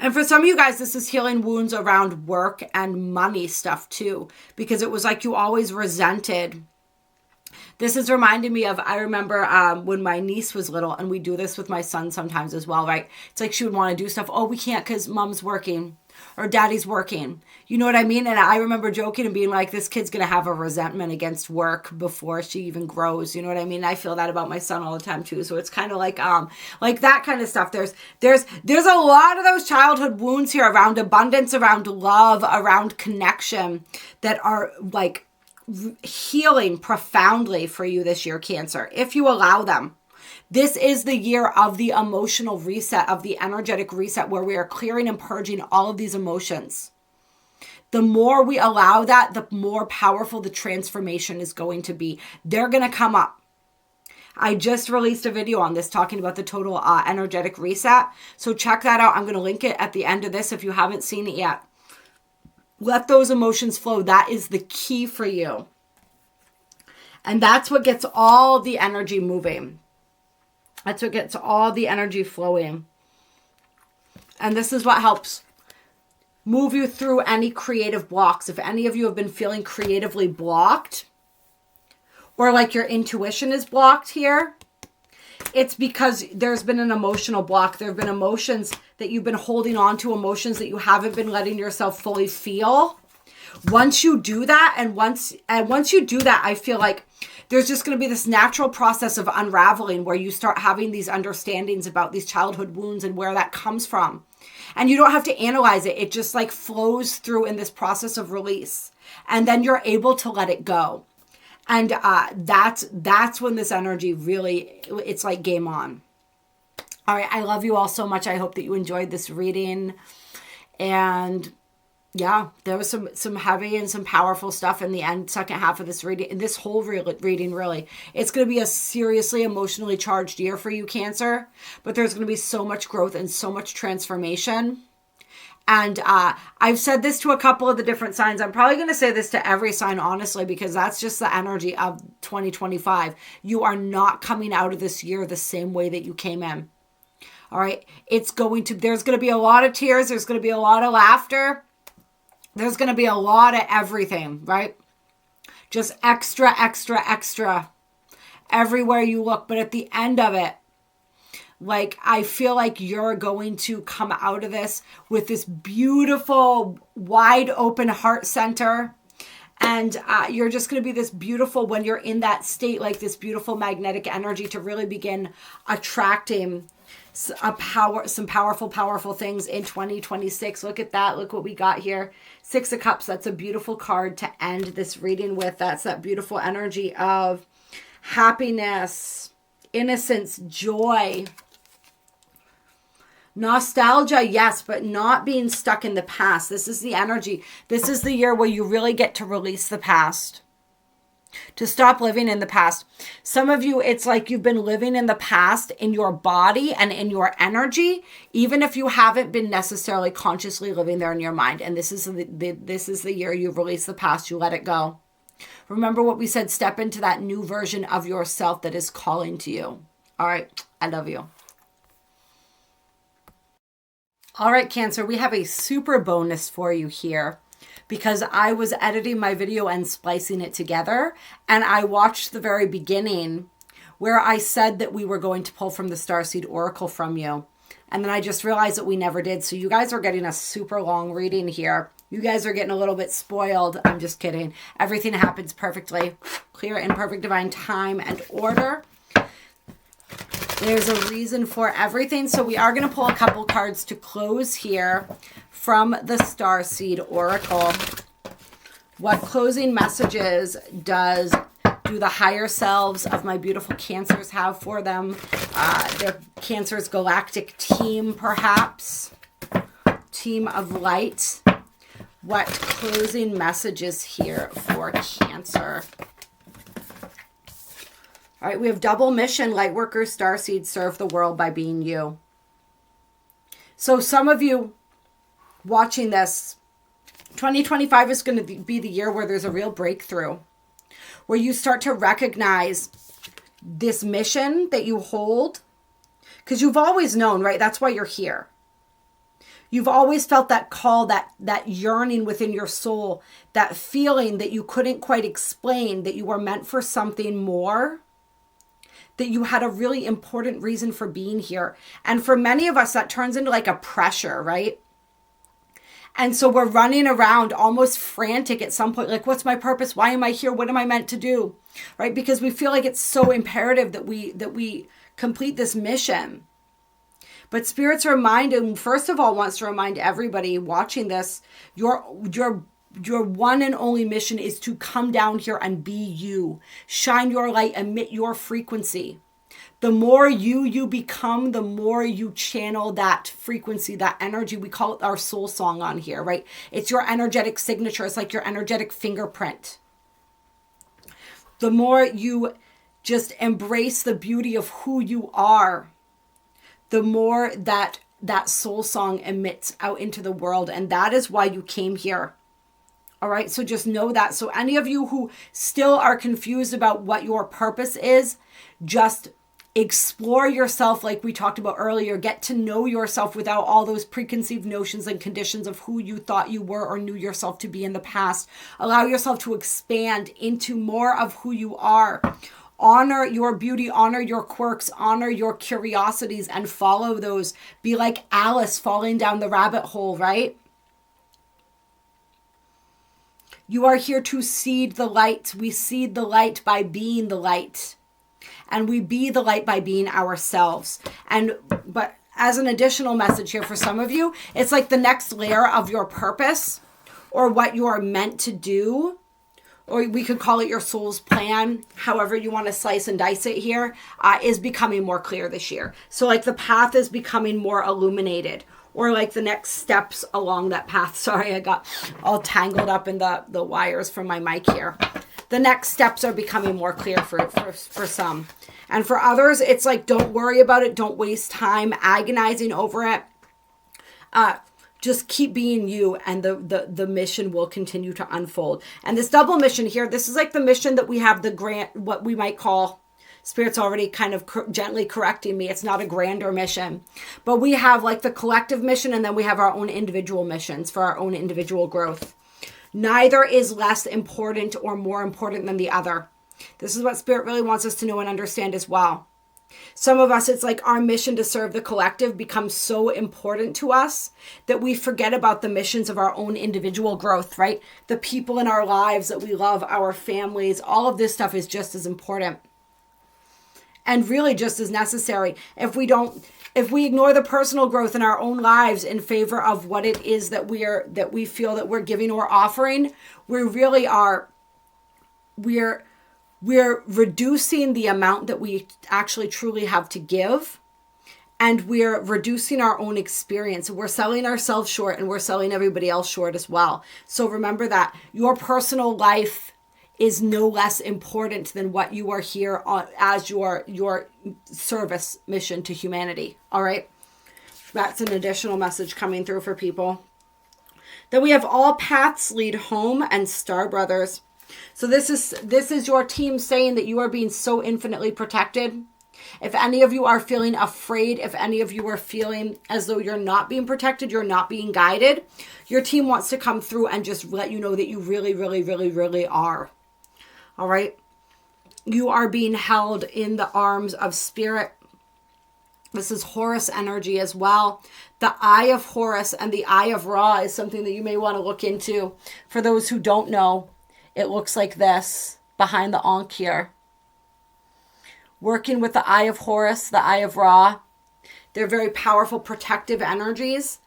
And for some of you guys, this is healing wounds around work and money stuff too, because it was like you always resented. This is reminding me of, I remember when my niece was little, and we do this with my son sometimes as well, right? It's like she would want to do stuff. Oh, we can't because mom's working or daddy's working. You know what I mean? And I remember joking and being like, this kid's going to have a resentment against work before she even grows. You know what I mean? I feel that about my son all the time too. So it's kind of like that kind of stuff. There's a lot of those childhood wounds here around abundance, around love, around connection that are like healing profoundly for you this year, Cancer, if you allow them. This is the year of the emotional reset, of the energetic reset, where we are clearing and purging all of these emotions. The more we allow that, the more powerful the transformation is going to be. They're going to come up. I just released a video on this talking about the total energetic reset. So check that out. I'm going to link it at the end of this if you haven't seen it yet. Let those emotions flow. That is the key for you. And that's what gets all the energy moving. That's what gets all the energy flowing. And this is what helps move you through any creative blocks. If any of you have been feeling creatively blocked, or like your intuition is blocked here, it's because there's been an emotional block. There have been emotions that you've been holding on to, emotions that you haven't been letting yourself fully feel. Once you do that, and once you do that, I feel like there's just going to be this natural process of unraveling where you start having these understandings about these childhood wounds and where that comes from. And you don't have to analyze it. It just like flows through in this process of release. And then you're able to let it go. And that's when this energy really, it's like game on. All right. I love you all so much. I hope that you enjoyed this reading. And yeah, there was some heavy and some powerful stuff in the end, second half of this reading, this whole reading really. It's going to be a seriously emotionally charged year for you, Cancer, but there's going to be so much growth and so much transformation. And I've said this to a couple of the different signs. I'm probably going to say this to every sign, honestly, because that's just the energy of 2025. You are not coming out of this year the same way that you came in. All right. There's going to be a lot of tears. There's going to be a lot of laughter. There's going to be a lot of everything, right? Just extra, extra, extra everywhere you look. But at the end of it, like, I feel like you're going to come out of this with this beautiful, wide open heart center. And you're just going to be this beautiful, when you're in that state, like this beautiful magnetic energy to really begin attracting some powerful things in 2026. Look at that. Look what we got here. 6 of Cups. That's a beautiful card to end this reading with. That's that beautiful energy of happiness, innocence, joy, nostalgia, yes, but not being stuck in the past. This is the energy. This is the year where you really get to release the past, to stop living in the past. Some of you, it's like you've been living in the past in your body and in your energy, even if you haven't been necessarily consciously living there in your mind. And this is the year you release the past. You let it go. Remember what we said, step into that new version of yourself that is calling to you. All right. I love you. All right, Cancer, we have a super bonus for you here, because I was editing my video and splicing it together, and I watched the very beginning where I said that we were going to pull from the Starseed Oracle from you. And then I just realized that we never did. So you guys are getting a super long reading here. You guys are getting a little bit spoiled. I'm just kidding. Everything happens perfectly, clear and perfect divine time and order. There's a reason for everything. So we are going to pull a couple cards to close here from the Starseed Oracle. What closing messages do the higher selves of my beautiful Cancers have for them? Their Cancer's galactic team, perhaps. Team of light. What closing messages here for Cancer? All right, we have double mission, light workers, starseed, serve the world by being you. So some of you watching this, 2025 is going to be the year where there's a real breakthrough, where you start to recognize this mission that you hold, because you've always known, right? That's why you're here. You've always felt that call, that yearning within your soul, that feeling that you couldn't quite explain, that you were meant for something more, that you had a really important reason for being here. And for many of us, that turns into like a pressure, right? And so we're running around almost frantic at some point, like, what's my purpose? Why am I here? What am I meant to do? Right? Because we feel like it's so imperative that we complete this mission. But Spirit's first of all, wants to remind everybody watching this, your one and only mission is to come down here and be you. Shine your light, emit your frequency. The more you become, the more you channel that frequency, that energy. We call it our soul song on here, right? It's your energetic signature. It's like your energetic fingerprint. The more you just embrace the beauty of who you are, the more that soul song emits out into the world. And that is why you came here. All right. So just know that. So any of you who still are confused about what your purpose is, just explore yourself like we talked about earlier. Get to know yourself without all those preconceived notions and conditions of who you thought you were or knew yourself to be in the past. Allow yourself to expand into more of who you are. Honor your beauty, honor your quirks, honor your curiosities, and follow those. Be like Alice falling down the rabbit hole, right? You are here to seed the light. We seed the light by being the light. And we be the light by being ourselves. But as an additional message here for some of you, it's like the next layer of your purpose or what you are meant to do. Or we could call it your soul's plan, however you want to slice and dice it here, is becoming more clear this year. So like the path is becoming more illuminated, or like the next steps along that path. Sorry, I got all tangled up in the wires from my mic here. The next steps are becoming more clear for some. And for others, it's like, don't worry about it. Don't waste time agonizing over it. Just keep being you, and the mission will continue to unfold. And this double mission here, this is like the mission that we have, what we might call, Spirit's already kind of gently correcting me. It's not a grander mission, but we have like the collective mission, and then we have our own individual missions for our own individual growth. Neither is less important or more important than the other. This is what Spirit really wants us to know and understand as well. Some of us, it's like our mission to serve the collective becomes so important to us that we forget about the missions of our own individual growth, right? The people in our lives that we love, our families, all of this stuff is just as important and really just as necessary. If we ignore the personal growth in our own lives in favor of what it is that we feel that we're giving or offering, we're reducing the amount that we actually truly have to give, and we're reducing our own experience. We're selling ourselves short, and we're selling everybody else short as well. So remember that your personal life is no less important than what you are here on as your service mission to humanity. All right. That's an additional message coming through for people. Then we have all paths lead home and Star Brothers. So this is your team saying that you are being so infinitely protected. If any of you are feeling afraid, if any of you are feeling as though you're not being protected, you're not being guided, your team wants to come through and just let you know that you really, really, really, really are. All right. You are being held in the arms of Spirit. This is Horus energy as well. The Eye of Horus and the Eye of Ra is something that you may want to look into. For those who don't know, it looks like this behind the Ankh here. Working with the Eye of Horus, the Eye of Ra. They're very powerful protective energies.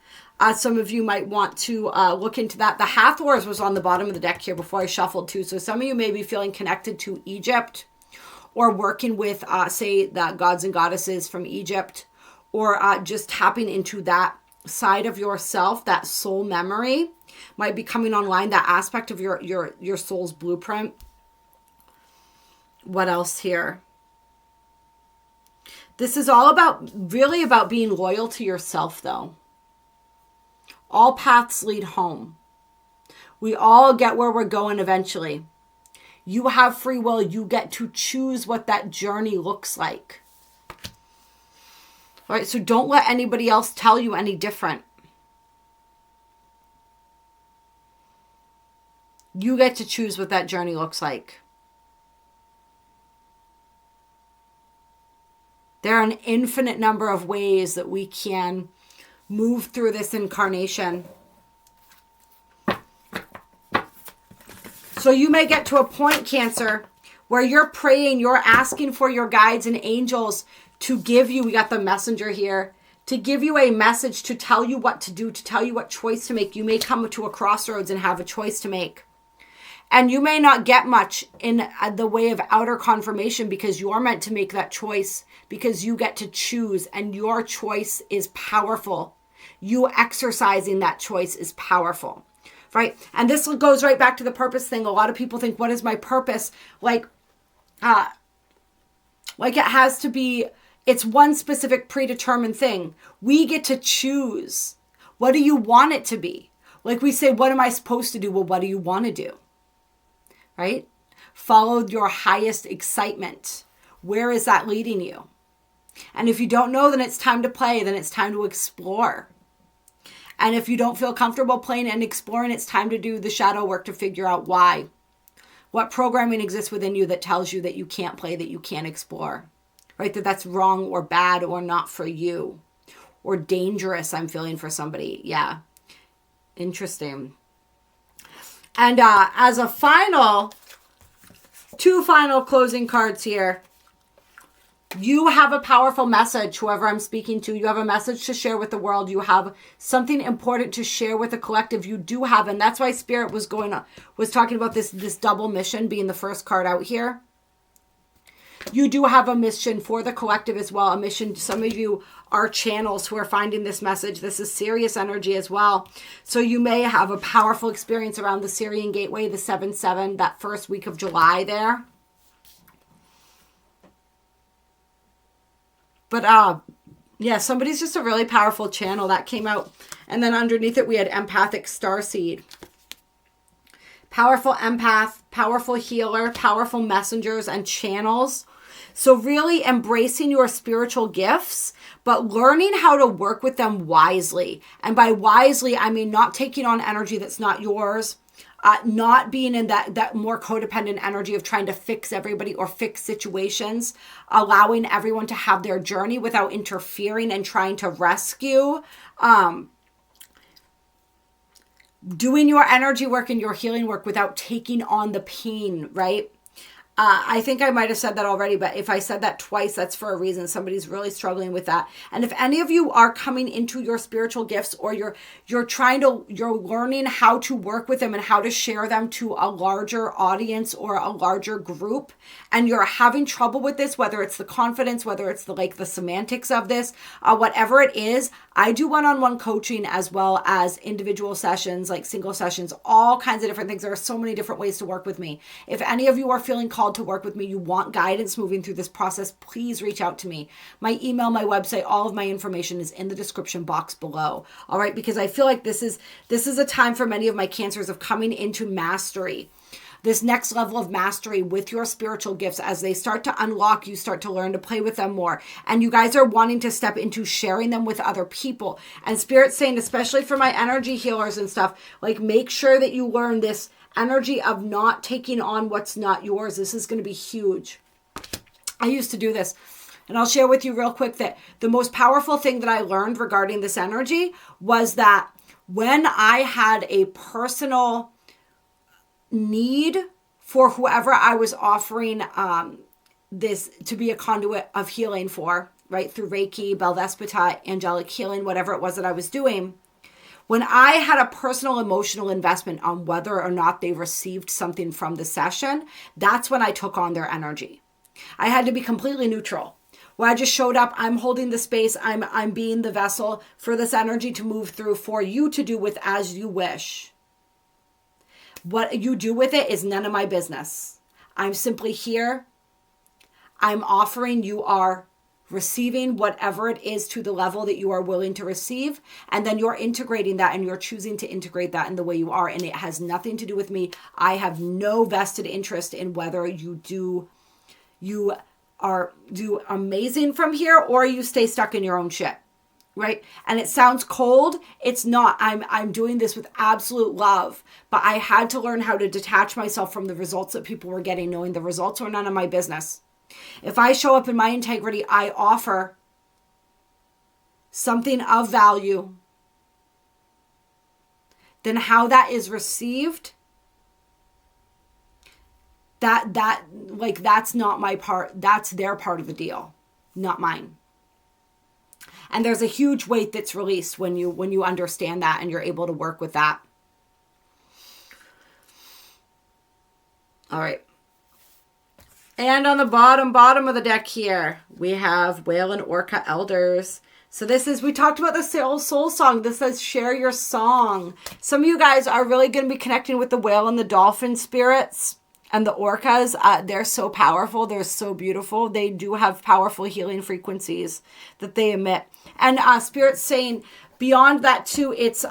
Some of you might want to look into that. The Hathors was on the bottom of the deck here before I shuffled too. So some of you may be feeling connected to Egypt, or working with, say, the gods and goddesses from Egypt, or just tapping into that side of yourself, that soul memory might be coming online, that aspect of your soul's blueprint. What else here? This is all really about being loyal to yourself, though. All paths lead home. We all get where we're going eventually. You have free will. You get to choose what that journey looks like. All right, so don't let anybody else tell you any different. You get to choose what that journey looks like. There are an infinite number of ways that we can move through this incarnation. So you may get to a point, Cancer, where you're praying, you're asking for your guides and angels to give you, we got the messenger here, to give you a message, to tell you what to do, to tell you what choice to make. You may come to a crossroads and have a choice to make. And you may not get much in the way of outer confirmation because you're meant to make that choice, because you get to choose, and your choice is powerful. You exercising that choice is powerful, right? And this goes right back to the purpose thing. A lot of people think, what is my purpose? Like it has to be, it's one specific predetermined thing. We get to choose. What do you want it to be? Like we say, what am I supposed to do? Well, what do you want to do? Right? Follow your highest excitement. Where is that leading you? And if you don't know, then it's time to play. Then it's time to explore. And if you don't feel comfortable playing and exploring, it's time to do the shadow work to figure out why. What programming exists within you that tells you that you can't play, that you can't explore, right? That that's wrong or bad or not for you or dangerous, I'm feeling for somebody. Yeah. Interesting. And as a two final closing cards here, you have a powerful message, whoever I'm speaking to. You have a message to share with the world. You have something important to share with the collective. You do have, and that's why Spirit was talking about this double mission being the first card out here. You do have a mission for the collective as well. A mission, some of you are channels who are finding this message. This is serious energy as well. So you may have a powerful experience around the Syrian Gateway, the 7/7, that first week of July there. But yeah, somebody's just a really powerful channel that came out. And then underneath it, we had empathic starseed. Powerful empath, powerful healer, powerful messengers and channels. So really embracing your spiritual gifts, but learning how to work with them wisely. And by wisely, I mean not taking on energy that's not yours, not being in that more codependent energy of trying to fix everybody or fix situations, allowing everyone to have their journey without interfering and trying to rescue, doing your energy work and your healing work without taking on the pain, right? I think I might have said that already, but if I said that twice, that's for a reason. Somebody's really struggling with that. And if any of you are coming into your spiritual gifts, or you're learning how to work with them and how to share them to a larger audience or a larger group, and you're having trouble with this, whether it's the confidence, whether it's the semantics of this, whatever it is, I do one-on-one coaching as well as individual sessions, like single sessions, all kinds of different things. There are so many different ways to work with me. If any of you are feeling called to work with me, you want guidance moving through this process, please reach out to me. My email, my website, all of my information is in the description box below. All right, because I feel like this is a time for many of my cancers of coming into mastery. This next level of mastery with your spiritual gifts, as they start to unlock, you start to learn to play with them more. And you guys are wanting to step into sharing them with other people. And Spirit's saying, especially for my energy healers and stuff, like make sure that you learn this energy of not taking on what's not yours. This is going to be huge. I used to do this. And I'll share with you real quick that the most powerful thing that I learned regarding this energy was that when I had a personal need for whoever I was offering this to be a conduit of healing for, right, through Reiki, Belvespita, angelic healing, whatever it was that I was doing, when I had a personal emotional investment on whether or not they received something from the session, that's when I took on their energy. I had to be completely neutral. Where I just showed up, I'm holding the space, I'm being the vessel for this energy to move through for you to do with as you wish. What you do with it is none of my business. I'm simply here. I'm offering, you are receiving whatever it is to the level that you are willing to receive. And then you're integrating that and you're choosing to integrate that in the way you are. And it has nothing to do with me. I have no vested interest in whether you do amazing from here or you stay stuck in your own shit. Right? And it sounds cold. It's not. I'm doing this with absolute love, but I had to learn how to detach myself from the results that people were getting, knowing the results were none of my business. If I show up in my integrity, I offer something of value, then how that is received, that's not my part. That's their part of the deal, not mine. And there's a huge weight that's released when you understand that and you're able to work with that. All right. And on the bottom of the deck here, we have Whale and Orca Elders. So this is, we talked about the soul song. This says share your song. Some of you guys are really going to be connecting with the whale and the dolphin spirits and the orcas. They're so powerful. They're so beautiful. They do have powerful healing frequencies that they emit. And Spirit's saying beyond that too, it's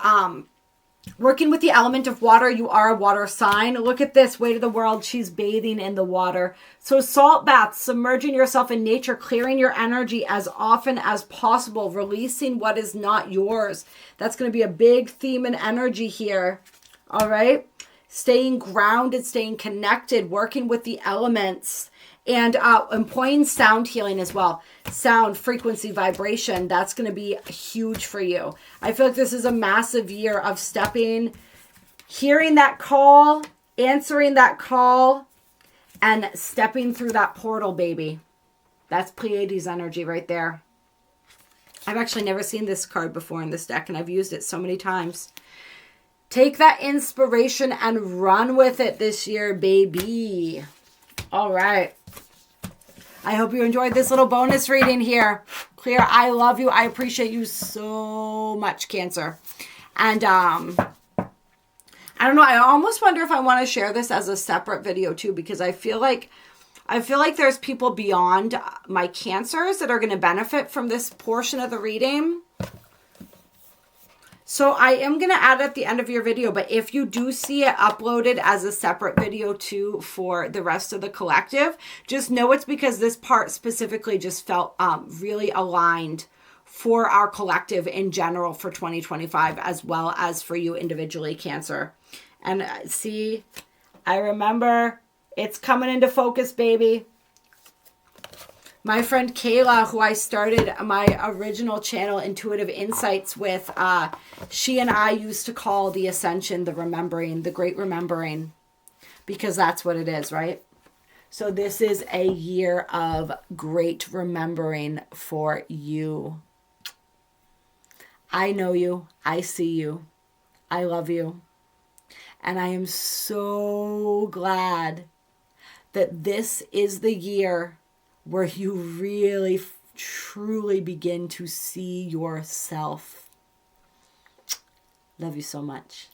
working with the element of water. You are a water sign. Look at this, weight of the world. She's bathing in the water. So salt baths, submerging yourself in nature, clearing your energy as often as possible, releasing what is not yours. That's going to be a big theme and energy here. All right. Staying grounded, staying connected, working with the elements, and employing sound healing as well. Sound, frequency, vibration, that's going to be huge for you. I feel like this is a massive year of stepping, hearing that call, answering that call, and stepping through that portal, baby. That's Pleiades energy right there. I've actually never seen this card before in this deck, and I've used it so many times. Take that inspiration and run with it this year, baby. All right. I hope you enjoyed this little bonus reading here. Clear, I love you. I appreciate you so much, Cancer. And I don't know. I almost wonder if I want to share this as a separate video too, because I feel like there's people beyond my Cancers that are going to benefit from this portion of the reading. So I am going to add it at the end of your video, but if you do see it uploaded as a separate video too for the rest of the collective, just know it's because this part specifically just felt really aligned for our collective in general for 2025, as well as for you individually, Cancer. And see, I remember it's coming into focus, baby. My friend Kayla, who I started my original channel, Intuitive Insights, with, she and I used to call the ascension the remembering, the great remembering, because that's what it is, right? So this is a year of great remembering for you. I know you. I see you. I love you. And I am so glad that this is the year where you really, truly begin to see yourself. Love you so much.